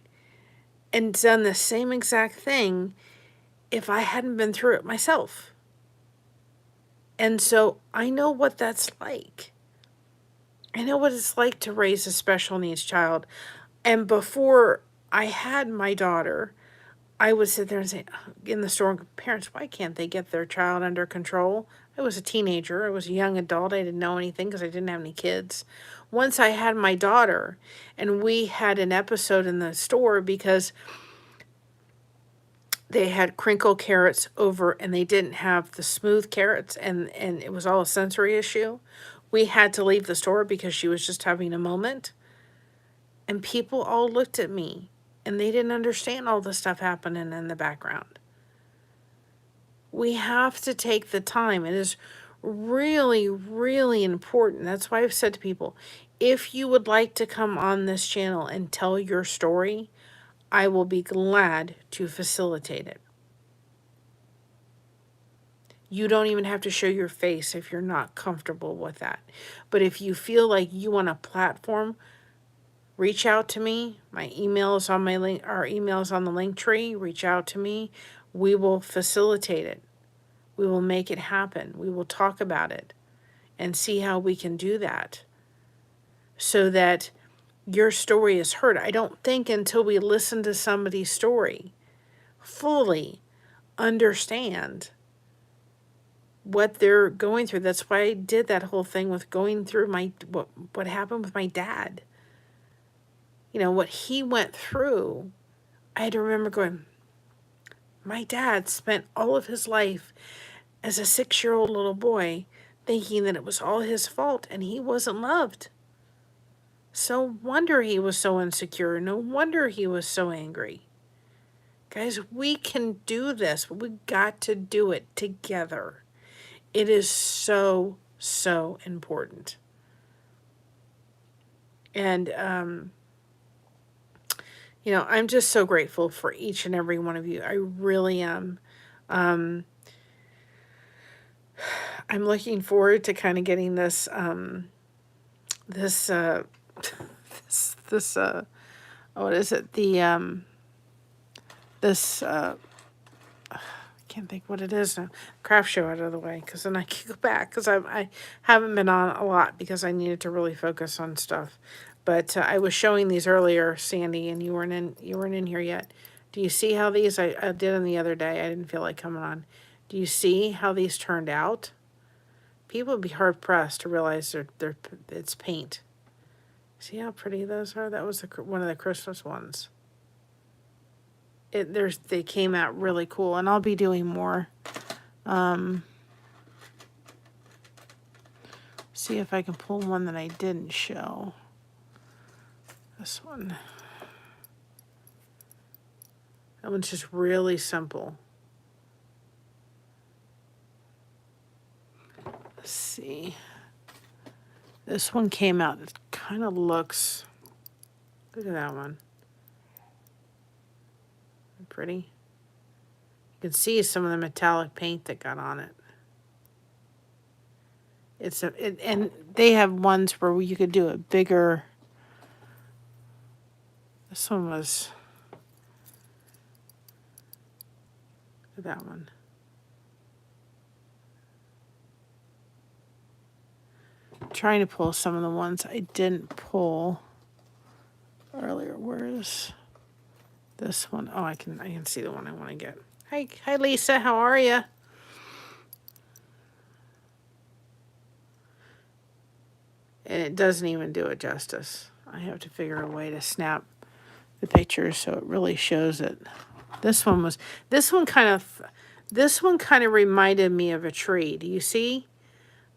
And done the same exact thing if I hadn't been through it myself. And so I know what that's like. I know what it's like to raise a special needs child. And before I had my daughter, I would sit there and say, in the store, parents, why can't they get their child under control? I was a teenager. I was a young adult. I didn't know anything because I didn't have any kids. Once I had my daughter, and we had an episode in the store because they had crinkle carrots over and they didn't have the smooth carrots, and it was all a sensory issue. We had to leave the store because she was just having a moment. And people all looked at me and they didn't understand all the stuff happening in the background. We have to take the time. It is really, really important. That's why I've said to people, if you would like to come on this channel and tell your story, I will be glad to facilitate it. You don't even have to show your face if you're not comfortable with that. But if you feel like you want a platform, reach out to me. My email is on my link. Our email is on the link tree. Reach out to me. We will facilitate it. We will make it happen. We will talk about it and see how we can do that so that your story is heard. I don't think until we listen to somebody's story, fully understand what they're going through. That's why I did that whole thing with going through what happened with my dad. You know, what he went through. I had to remember going, my dad spent all of his life as a 6-year-old little boy thinking that it was all his fault and he wasn't loved. So wonder he was so insecure. No wonder he was so angry. Guys, we can do this, but we got to do it together. It is so, so important. And, you know, I'm just so grateful for each and every one of you. I really am. I'm looking forward to kind of getting this, what is it? I can't think what it is now. Craft show out of the way, because then I can go back, because I haven't been on a lot because I needed to really focus on stuff. But I was showing these earlier, Sandy, and you weren't in here yet. Do you see how these I did them the other day? I didn't feel like coming on. Do you see how these turned out? People would be hard pressed to realize it's paint. See how pretty those are? That was one of the Christmas ones. They came out really cool, and I'll be doing more. See if I can pull one that I didn't show. This one. That one's just really simple. Let's see. This one came out. It kind of looks. Look at that one. Pretty. You can see some of the metallic paint that got on it. And they have ones where you could do it bigger. This one was. Look at that one. I'm trying to pull some of the ones I didn't pull earlier. Where is this one? Oh, I can see the one I want to get. Hi Lisa, how are you? And it doesn't even do it justice. I have to figure a way to snap the picture so it really shows it. This one kind of reminded me of a tree. Do you see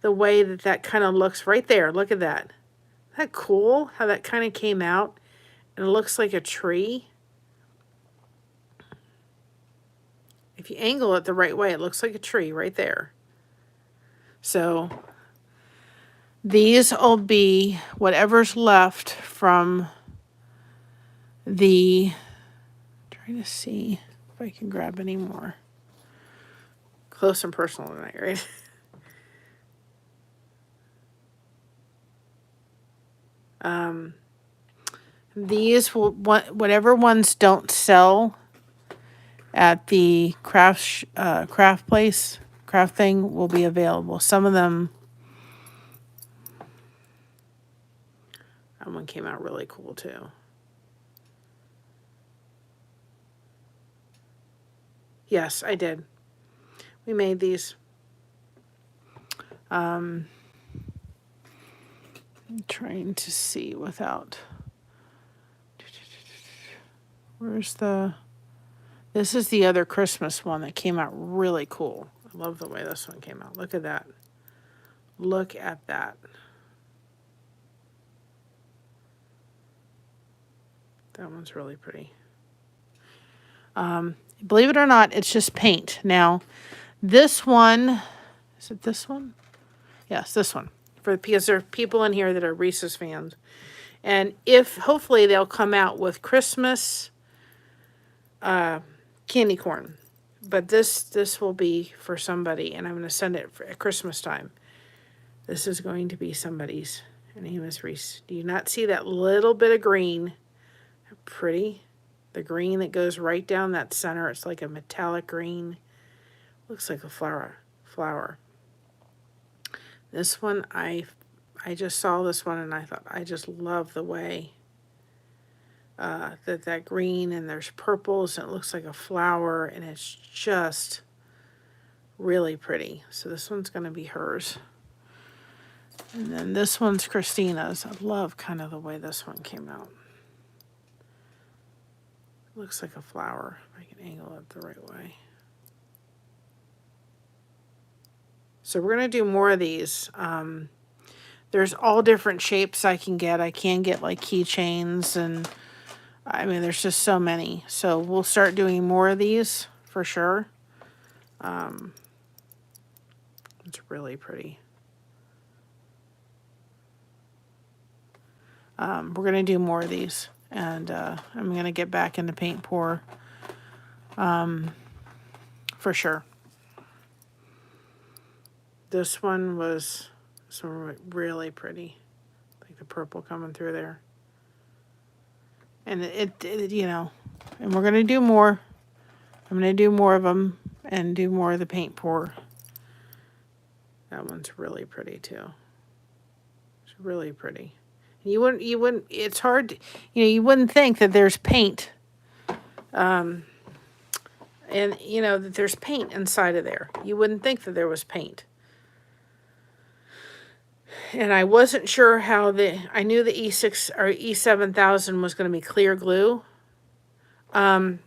the way that that kind of looks right there. Look at that. Isn't that cool how that kind of came out? And it looks like a tree. If you angle it the right way, it looks like a tree right there. So these will be whatever's left from the, trying to see if I can grab any more. Close and personal tonight, right? These will, whatever ones don't sell at the craft place, craft thing, will be available. Some of them, that one came out really cool too. Yes, I did. We made these. I'm trying to see without. Where's the? This is the other Christmas one that came out really cool. I love the way this one came out. Look at that. Look at that. That one's really pretty. Believe it or not, it's just paint. Now, this one, is it this one? Yes, this one. Because there are people in here that are Reese's fans. And hopefully they'll come out with Christmas candy corn. But this will be for somebody, and I'm going to send it at Christmas time. This is going to be somebody's. Her name is Reese. Do you not see that little bit of green? How pretty. The green that goes right down that center. It's like a metallic green. Looks like a flower. This one, I just saw this one and I thought, I just love the way that green, and there's purples and it looks like a flower, and it's just really pretty. So this one's going to be hers. And then this one's Christina's. I love kind of the way this one came out. Looks like a flower. If I can angle it the right way. So we're going to do more of these. There's all different shapes I can get. I can get like keychains, and I mean, there's just so many. So we'll start doing more of these for sure. It's really pretty. We're going to do more of these. And I'm going to get back into paint pour for sure. This one was really pretty. Like the purple coming through there. And it you know, and we're going to do more. I'm going to do more of them and do more of the paint pour. That one's really pretty too. It's really pretty. You wouldn't, it's hard, you wouldn't think that there's paint, and, that there's paint inside of there. You wouldn't think that there was paint. And I wasn't sure how I knew the E6 or E7000 was going to be clear glue. I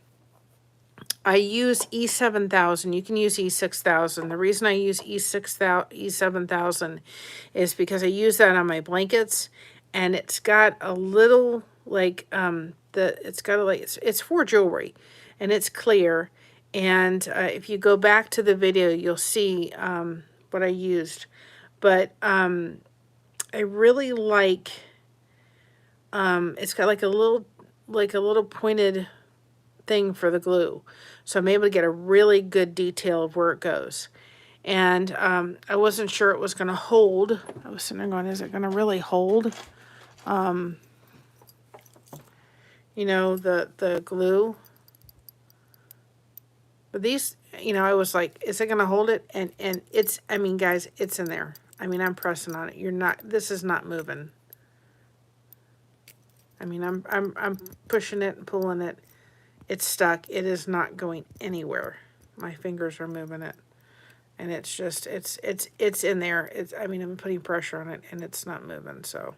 use E7000. You can use E6000. The reason I use E7000 is because I use that on my blankets. And it's got a little like it's for jewelry, and it's clear. And if you go back to the video, you'll see what I used. But I really like. It's got like a little pointed thing for the glue, so I'm able to get a really good detail of where it goes. And I wasn't sure it was going to hold. I was sitting there going, is it going to really hold? The glue. But these, I was like, is it going to hold it? And it's, I mean, guys, it's in there. I mean, I'm pressing on it. This is not moving. I mean, I'm pushing it and pulling it. It's stuck. It is not going anywhere. My fingers are moving it. And it's just, it's in there. I'm putting pressure on it and it's not moving. So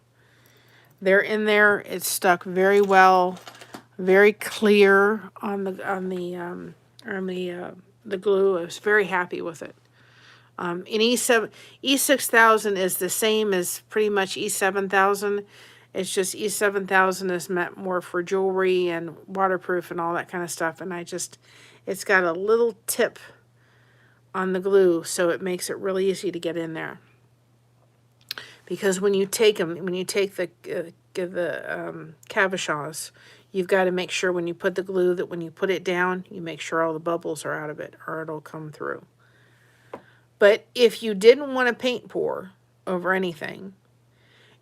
they're in there. It's stuck very well, very clear on the glue. I was very happy with it. In E6000 is the same as pretty much E7000. It's just E7000 is meant more for jewelry and waterproof and all that kind of stuff. And it's got a little tip on the glue, so it makes it really easy to get in there. Because when you take the cabochons, you've got to make sure when you put the glue that when you put it down, you make sure all the bubbles are out of it, or it'll come through. But if you didn't want to paint pour over anything,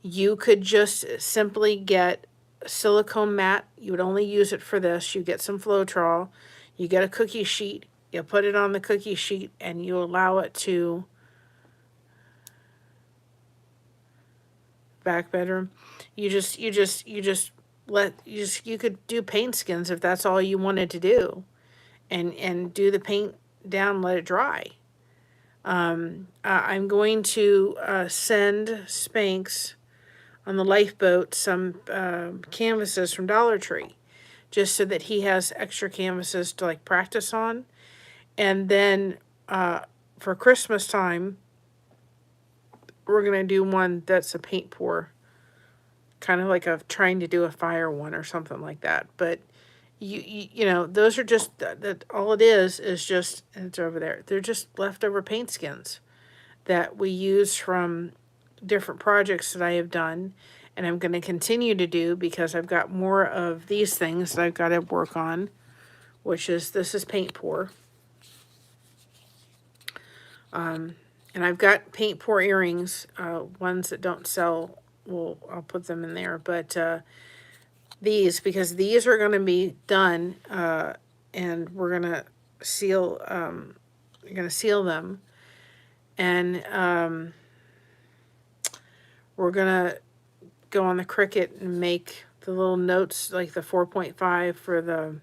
you could just simply get a silicone mat. You would only use it for this. You get some Floetrol, you get a cookie sheet, you put it on the cookie sheet, and you allow it to back bedroom. You could do paint skins if that's all you wanted to do, and do the paint down, let it dry. I'm going to send Spanx on the lifeboat some canvases from Dollar Tree, just so that he has extra canvases to like practice on. And then for Christmas time, we're going to do one that's a paint pour, kind of like trying to do a fire one or something like that. But you know, those are just, that all it is just, and it's over there, they're just leftover paint skins that we use from different projects that I have done, and I'm going to continue to do, because I've got more of these things that I've got to work on, which is, this is paint pour. And I've got paint pour earrings, ones that don't sell, I'll put them in there, but these, because these are going to be done, and we're going to seal, them, and we're going to go on the Cricut and make the little notes, like the 4.5 for the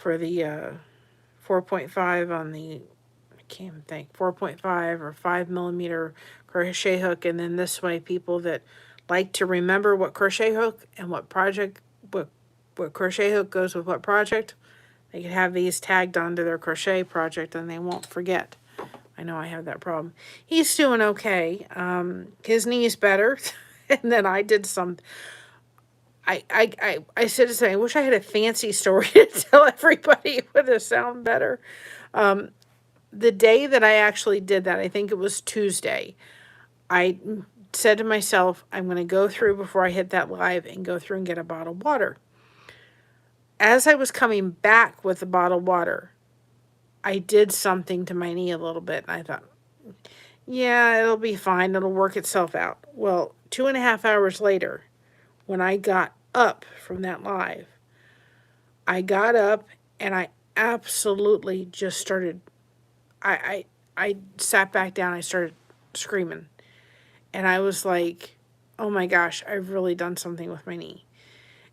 4.5 on the, I can't even think, 4.5 or 5mm crochet hook. And then this way, people that like to remember what crochet hook and what project, what crochet hook goes with what project, they can have these tagged onto their crochet project and they won't forget. I know I have that problem. He's doing okay. His knee is better. And then I did some, I said to say, I wish I had a fancy story to tell everybody. It would have sounded better. The day that I actually did that, I think it was Tuesday, I said to myself, I'm going to go through before I hit that live and go through and get a bottle of water. As I was coming back with the bottle of water, I did something to my knee a little bit, and I thought, yeah, it'll be fine. It'll work itself out. Well, 2.5 hours later, when I got up from that live, I got up and I absolutely just started, I sat back down, I started screaming. And I was like, oh my gosh, I've really done something with my knee.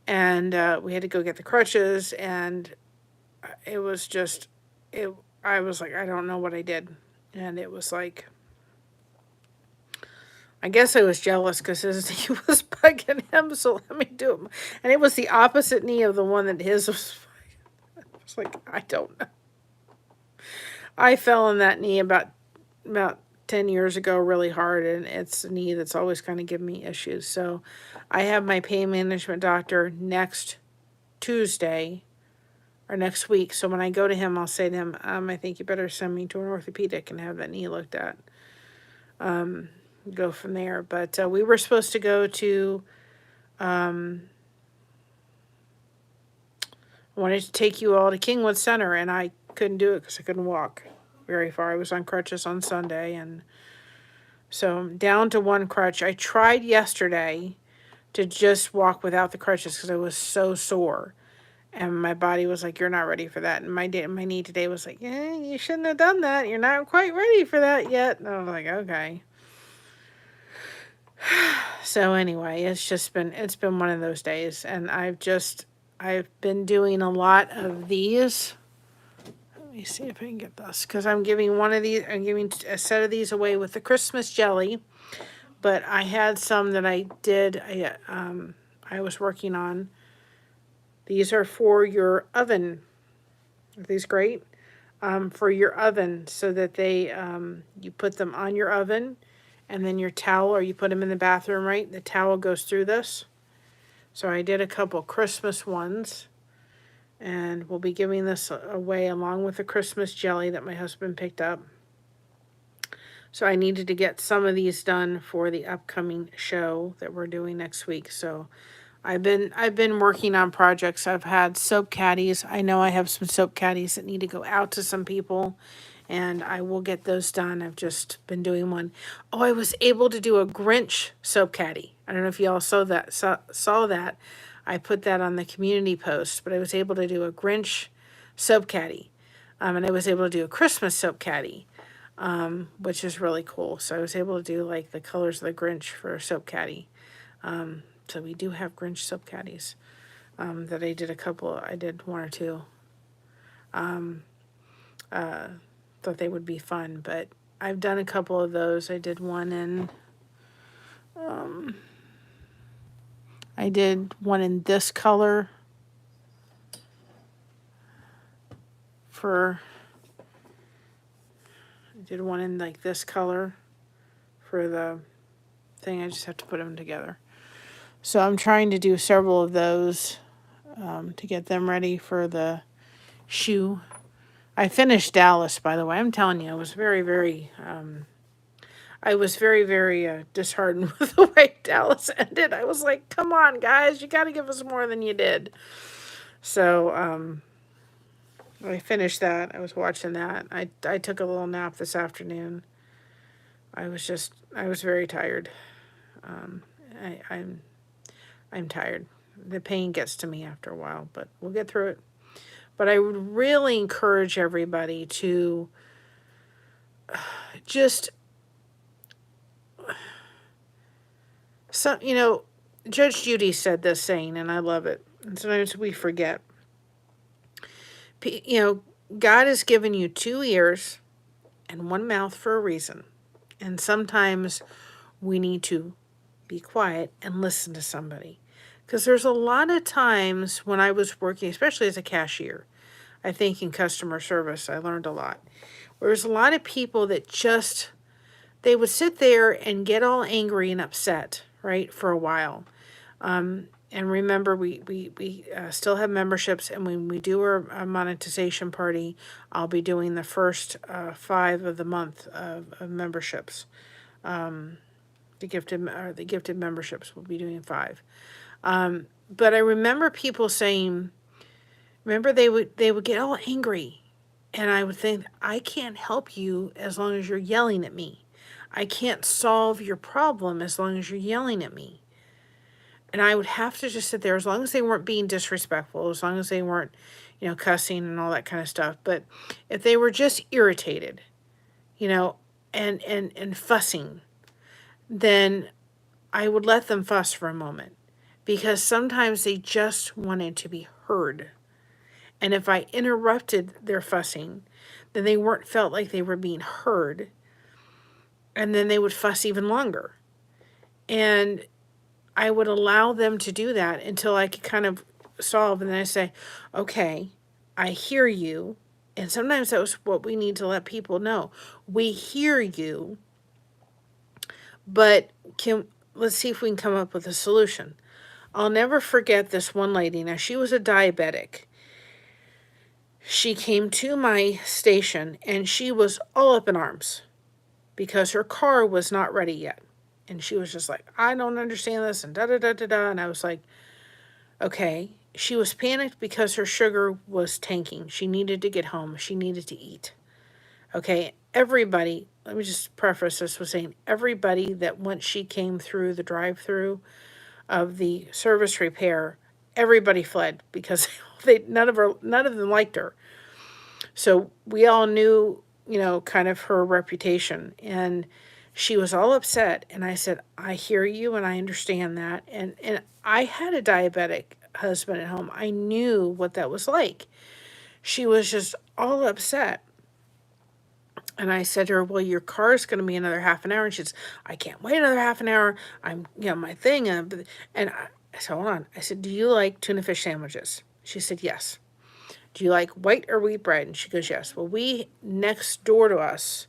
And we had to go get the crutches, and it was just, I was like, I don't know what I did. And it was like, I guess I was jealous because his knee was bugging him, so let me do it. And it was the opposite knee of the one that his was. I was like, I don't know. I fell on that knee about 10 years ago really hard, and it's a knee that's always kind of given me issues. So I have my pain management doctor next Tuesday or next week. So when I go to him, I'll say to him, I think you better send me to an orthopedic and have that knee looked at. Go from there. But we were supposed to go to, I wanted to take you all to Kingwood Center, and I couldn't do it because I couldn't walk very far. I was on crutches on Sunday, and so I'm down to one crutch. I tried yesterday to just walk without the crutches because I was so sore, and my body was like, you're not ready for that. And my knee today was like, yeah, you shouldn't have done that. You're not quite ready for that yet. And I was like, okay. So anyway, it's been one of those days, and I've been doing a lot of these. Let me see if I can get this, because I'm giving a set of these away with the Christmas jelly, but I had some that I did, I was working on. These are for your oven. Are these great? for your oven, so that they, you put them on your oven, and then your towel, or you put them in the bathroom, right? The towel goes through this. So I did a couple Christmas ones, and we'll be giving this away along with the Christmas jelly that my husband picked up. So I needed to get some of these done for the upcoming show that we're doing next week. So I've been working on projects. I've had soap caddies. I know I have some soap caddies that need to go out to some people, and I will get those done. I've just been doing one. Oh, I was able to do a Grinch soap caddy. I don't know if you all saw that. Saw that. I put that on the community post, but I was able to do a Grinch soap caddy, and I was able to do a Christmas soap caddy, which is really cool. So I was able to do like the colors of the Grinch for a soap caddy. So we do have Grinch soap caddies, that I did I did one or two. Thought they would be fun, but I've done a couple of those. I did one in this color I did one in like this color for the thing. I just have to put them together. So I'm trying to do several of those, to get them ready for the shoe. I finished Dallas, by the way. I'm telling you, I was very, very disheartened with the way Dallas ended. I was like, come on, guys, you got to give us more than you did. So I finished that. I was watching that. I took a little nap this afternoon. I was very tired. I'm tired. The pain gets to me after a while, but we'll get through it. But I would really encourage everybody to just, Judge Judy said this saying, and I love it. And sometimes we forget. God has given you 2 ears and 1 mouth for a reason. And sometimes we need to be quiet and listen to somebody. Because there's a lot of times when I was working, especially as a cashier, I think in customer service, I learned a lot. There's a lot of people that they would sit there and get all angry and upset, right, for a while. And remember, we still have memberships, and when we do our monetization party, I'll be doing the first 5 of the month of memberships. The gifted memberships, we'll be doing 5. But I remember people saying, they would get all angry, and I would think, I can't help you as long as you're yelling at me. I can't solve your problem as long as you're yelling at me. And I would have to just sit there, as long as they weren't being disrespectful, as long as they weren't, cussing and all that kind of stuff. But if they were just irritated, and fussing, then I would let them fuss for a moment, because sometimes they just wanted to be heard. And if I interrupted their fussing, then they felt like they were being heard, and then they would fuss even longer. And I would allow them to do that until I could kind of solve, and then I say, okay, I hear you. And sometimes that was what we need to let people know. We hear you, but let's see if we can come up with a solution. I'll never forget this one lady. Now, she was a diabetic. She came to my station, and she was all up in arms because her car was not ready yet. And she was just like, I don't understand this, and da-da-da-da-da. And I was like, okay. She was panicked because her sugar was tanking. She needed to get home. She needed to eat. Okay, everybody, let me just preface this with saying, everybody that once she came through the drive-through of the service repair, everybody fled because none of them liked her. So we all knew, kind of her reputation, and she was all upset. And I said, I hear you, and I understand that. And I had a diabetic husband at home. I knew what that was like. She was just all upset. And I said to her, well, your car's going to be another half an hour. And she says, I can't wait another half an hour. I'm, my thing. And I said, hold on. I said, do you like tuna fish sandwiches? She said, yes. do you like white or wheat bread? And she goes, yes. Well, next door to us,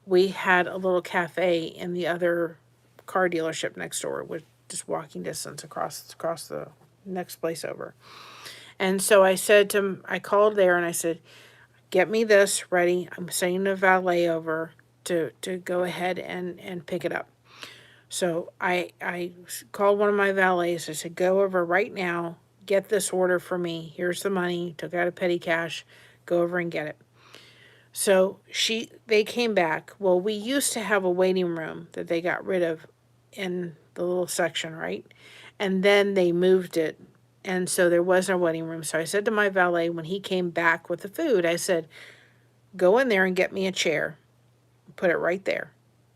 we had a little cafe in the other car dealership next door, with just walking distance across the next place over. And so I called there and I said, get me this ready. I'm sending a valet over to go ahead and pick it up. So I called one of my valets. I said, go over right now, get this order for me. Here's the money. Took out a petty cash. Go over and get it. So they came back. Well, we used to have a waiting room that they got rid of in the little section, right? And then they moved it. And so there was no waiting room. So I said to my valet when he came back with the food, I said, go in there and get me a chair. Put it right there.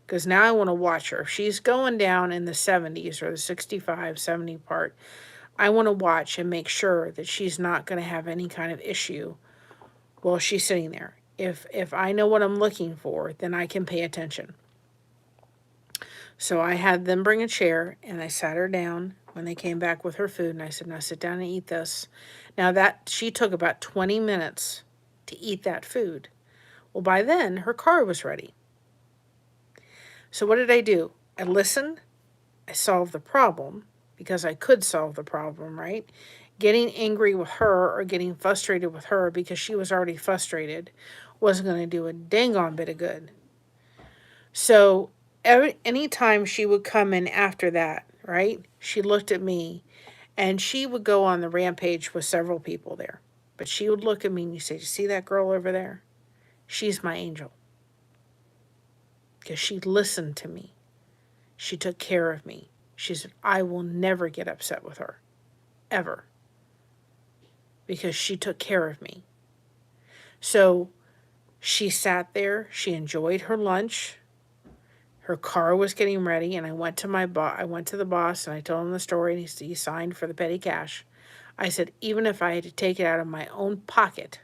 Because now I want to watch her. If she's going down in the 70s or the 65, 70 part, I want to watch and make sure that she's not going to have any kind of issue while she's sitting there. If I know what I'm looking for, then I can pay attention. So I had them bring a chair, and I sat her down when they came back with her food, and I said, now sit down and eat this. Now that she took about 20 minutes to eat that food. Well, by then, her car was ready. So what did I do? I listened. I solved the problem because I could solve the problem, right? Getting angry with her or getting frustrated with her because she was already frustrated wasn't going to do a dang on bit of good. So anytime she would come in after that, right, she looked at me, and she would go on the rampage with several people there. But she would look at me and say, you see that girl over there? She's my angel. Because she listened to me. She took care of me. She said, I will never get upset with her. Ever. Because she took care of me. So she sat there. She enjoyed her lunch. Her car was getting ready, and I went to the boss, and I told him the story, and he signed for the petty cash. I said, even if I had to take it out of my own pocket,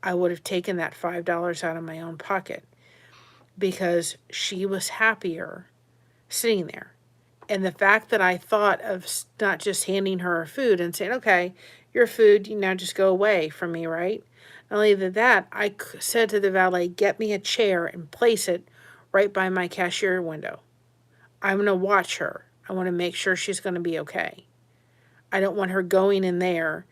I would have taken that $5 out of my own pocket, because she was happier sitting there. And the fact that I thought of not just handing her her food and saying, okay, your food, you now just go away from me, right? Not only that, I said to the valet, get me a chair and place it right by my cashier window. I'm going to watch her. I want to make sure she's going to be okay. I don't want her going in there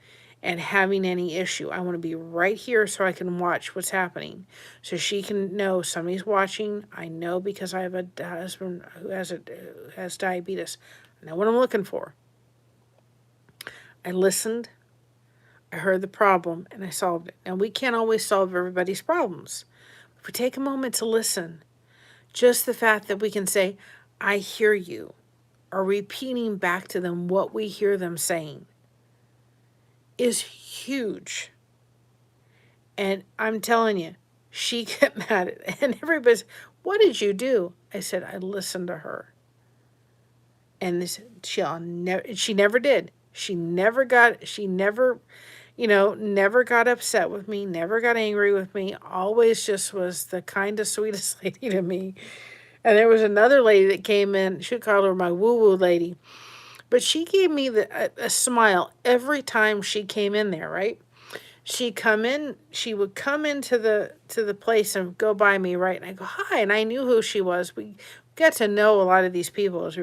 and having any issue. I want to be right here so I can watch what's happening. So she can know somebody's watching. I know because I have a husband who has diabetes. I know what I'm looking for. I listened. I heard the problem, and I solved it. Now, we can't always solve everybody's problems. If we take a moment to listen, just the fact that we can say, I hear you, or repeating back to them what we hear them saying, is huge. And I'm telling you, she got mad at it. And everybody's, what did you do? I said, I listened to her. And she never did. She never got upset with me, never got angry with me, always just was the kindest, sweetest lady to me. And there was another lady that came in, she called her my woo-woo lady, but she gave me a smile every time she came in there, right? She would come into the place and go by me, right? And I go, hi, and I knew who she was. We got to know a lot of these people as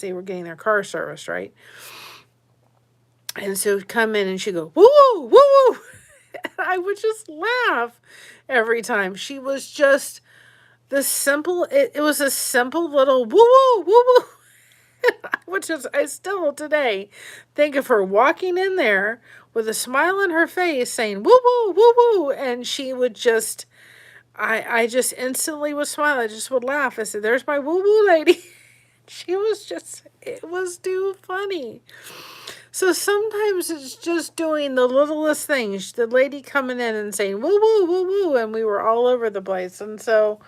they were getting their car serviced, right? And so she'd come in and she'd go, woo-woo, woo-woo. And I would just laugh every time. She was just it was a simple little woo-woo, woo-woo. Which is, I still today think of her walking in there with a smile on her face saying, woo-woo, woo-woo. And she would just, I just instantly would smile. I just would laugh. I said, there's my woo-woo lady. It was too funny. So sometimes it's just doing the littlest things. The lady coming in and saying, woo-woo, woo-woo, and we were all over the place. And so,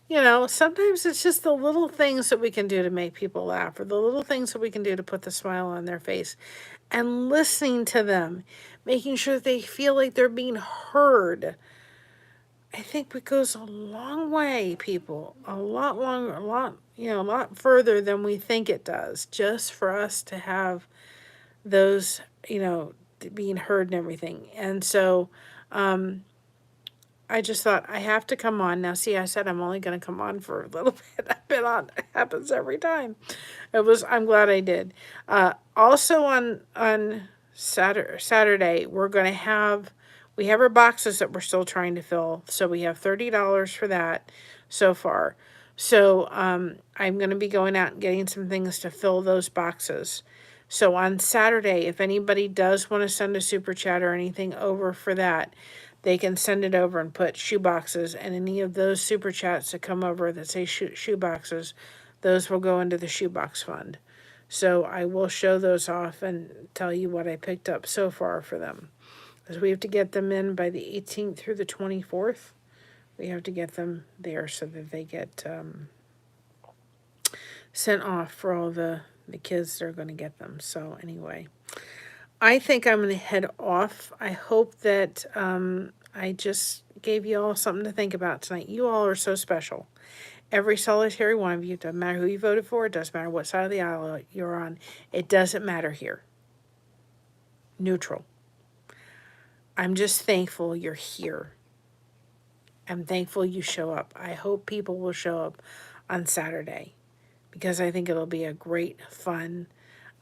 sometimes it's just the little things that we can do to make people laugh, or the little things that we can do to put the smile on their face, and listening to them, making sure that they feel like they're being heard. I think it goes a long way, people, a lot further than we think it does, just for us to have those, being heard and everything. And so I just thought I have to come on. Now, see, I said I'm only going to come on for a little bit. I've been on. It happens every time. I'm glad I did. Also on Saturday, we have our boxes that we're still trying to fill. So we have $30 for that so far. So I'm going to be going out and getting some things to fill those boxes. So on Saturday, if anybody does want to send a super chat or anything over for that, they can send it over and put shoe boxes, and any of those super chats that come over that say shoe boxes, those will go into the shoebox fund. So I will show those off and tell you what I picked up so far for them. Because we have to get them in by the 18th through the 24th. We have to get them there so that they get sent off for all the kids that are going to get them. So anyway, I think I'm going to head off. I hope that I just gave you all something to think about tonight. You all are so special. Every solitary one of you, doesn't matter who you voted for, it doesn't matter what side of the aisle you're on, it doesn't matter here. Neutral. I'm just thankful you're here. I'm thankful you show up. I hope people will show up on Saturday because I think it'll be a great fun.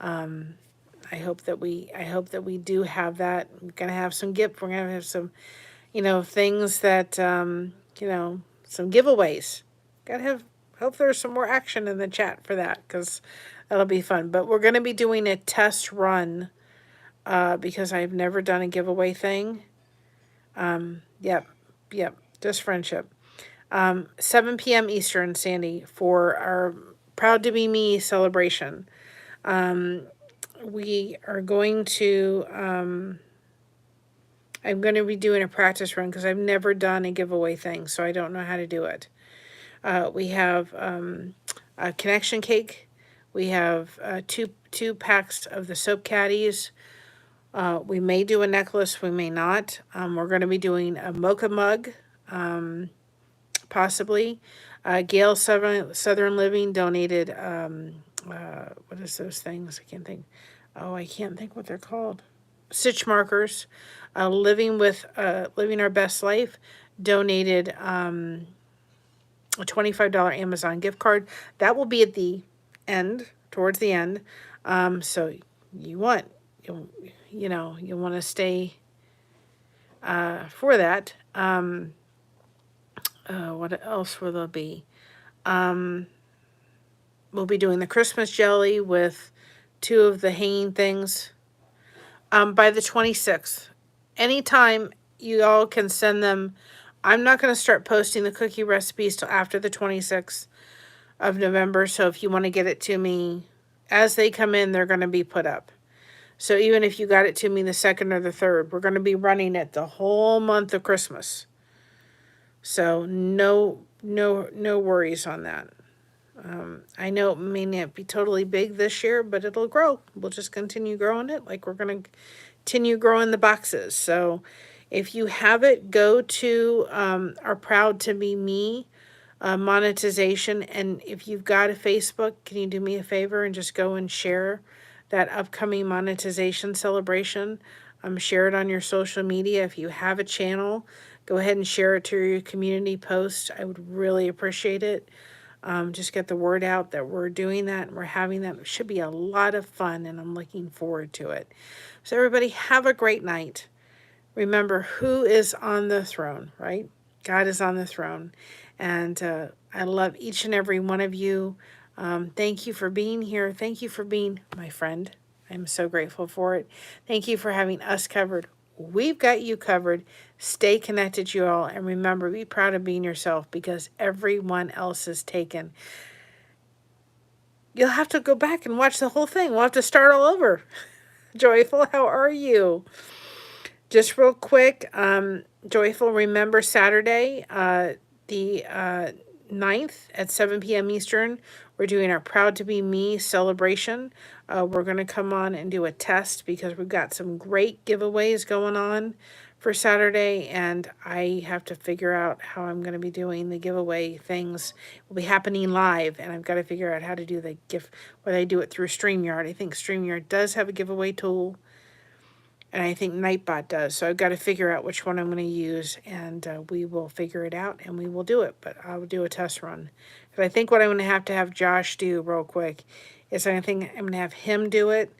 I hope that we do have that. We're gonna have some We're gonna have some, things that some giveaways. Hope there's some more action in the chat for that because that'll be fun. But we're gonna be doing a test run because I've never done a giveaway thing. Yep, just friendship. 7 p.m. Eastern, Sandy, for our Proud to Be Me celebration. We are going to, I'm going to be doing a practice run because I've never done a giveaway thing, so I don't know how to do it. We have a connection cake. We have two packs of the soap caddies. We may do a necklace, we may not. We're going to be doing a mocha mug, possibly. Gail Southern Living donated, what is those things? I can't think. Oh, I can't think what they're called. Stitch markers. Living Our Best Life donated a $25 Amazon gift card. That will be at the end, towards the end. So you want to stay for that. What else will there be? We'll be doing the Christmas jelly with 2 of the hanging things by the 26th. Anytime you all can send them. I'm not going to start posting the cookie recipes till after the 26th of November. So if you want to get it to me as they come in, they're going to be put up. So even if you got it to me the 2nd or the 3rd, we're going to be running it the whole month of Christmas. So no worries on that. I know it may not be totally big this year, but it'll grow. We'll just continue growing it like we're going to continue growing the boxes. So if you have it, go to our Proud to Be Me monetization. And if you've got a Facebook, can you do me a favor and just go and share that upcoming monetization celebration? Share it on your social media. If you have a channel, go ahead and share it to your community post. I would really appreciate it. Just get the word out that we're doing that and we're having that. It should be a lot of fun and I'm looking forward to it. So everybody have a great night. Remember who is on the throne, right? God is on the throne. And I love each and every one of you. Thank you for being here. Thank you for being my friend. I'm so grateful for it. Thank you for having us covered. We've got you covered. Stay connected, you all. And remember, be proud of being yourself because everyone else is taken. You'll have to go back and watch the whole thing. We'll have to start all over. Joyful, how are you? Just real quick, Joyful, remember Saturday, the 9th at 7 p.m. Eastern, we're doing our Proud to Be Me celebration. We're going to come on and do a test because we've got some great giveaways going on for Saturday, and I have to figure out how I'm going to be doing the giveaway things. It will be happening live, and I've got to figure out how to do the gift, whether I do it through StreamYard. I think StreamYard does have a giveaway tool. and I think Nightbot does. So I've got to figure out which one I'm going to use, and we will figure it out and we will do it. But I'll do a test run. But I think what I'm going to have Josh do real quick is I think I'm going to have him do it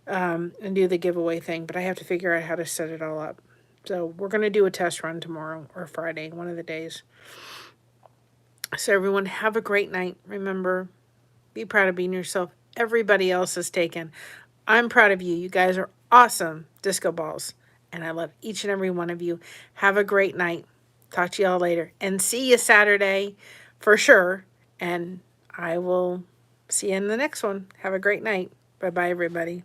and do the giveaway thing. But I have to figure out how to set it all up. So we're going to do a test run tomorrow or Friday, one of the days. So everyone, have a great night. Remember, be proud of being yourself. Everybody else is taken. I'm proud of you. You guys are awesome disco balls. And I love each and every one of you. Have a great night. Talk to y'all later. And see you Saturday for sure. And I will see you in the next one. Have a great night. Bye-bye, everybody.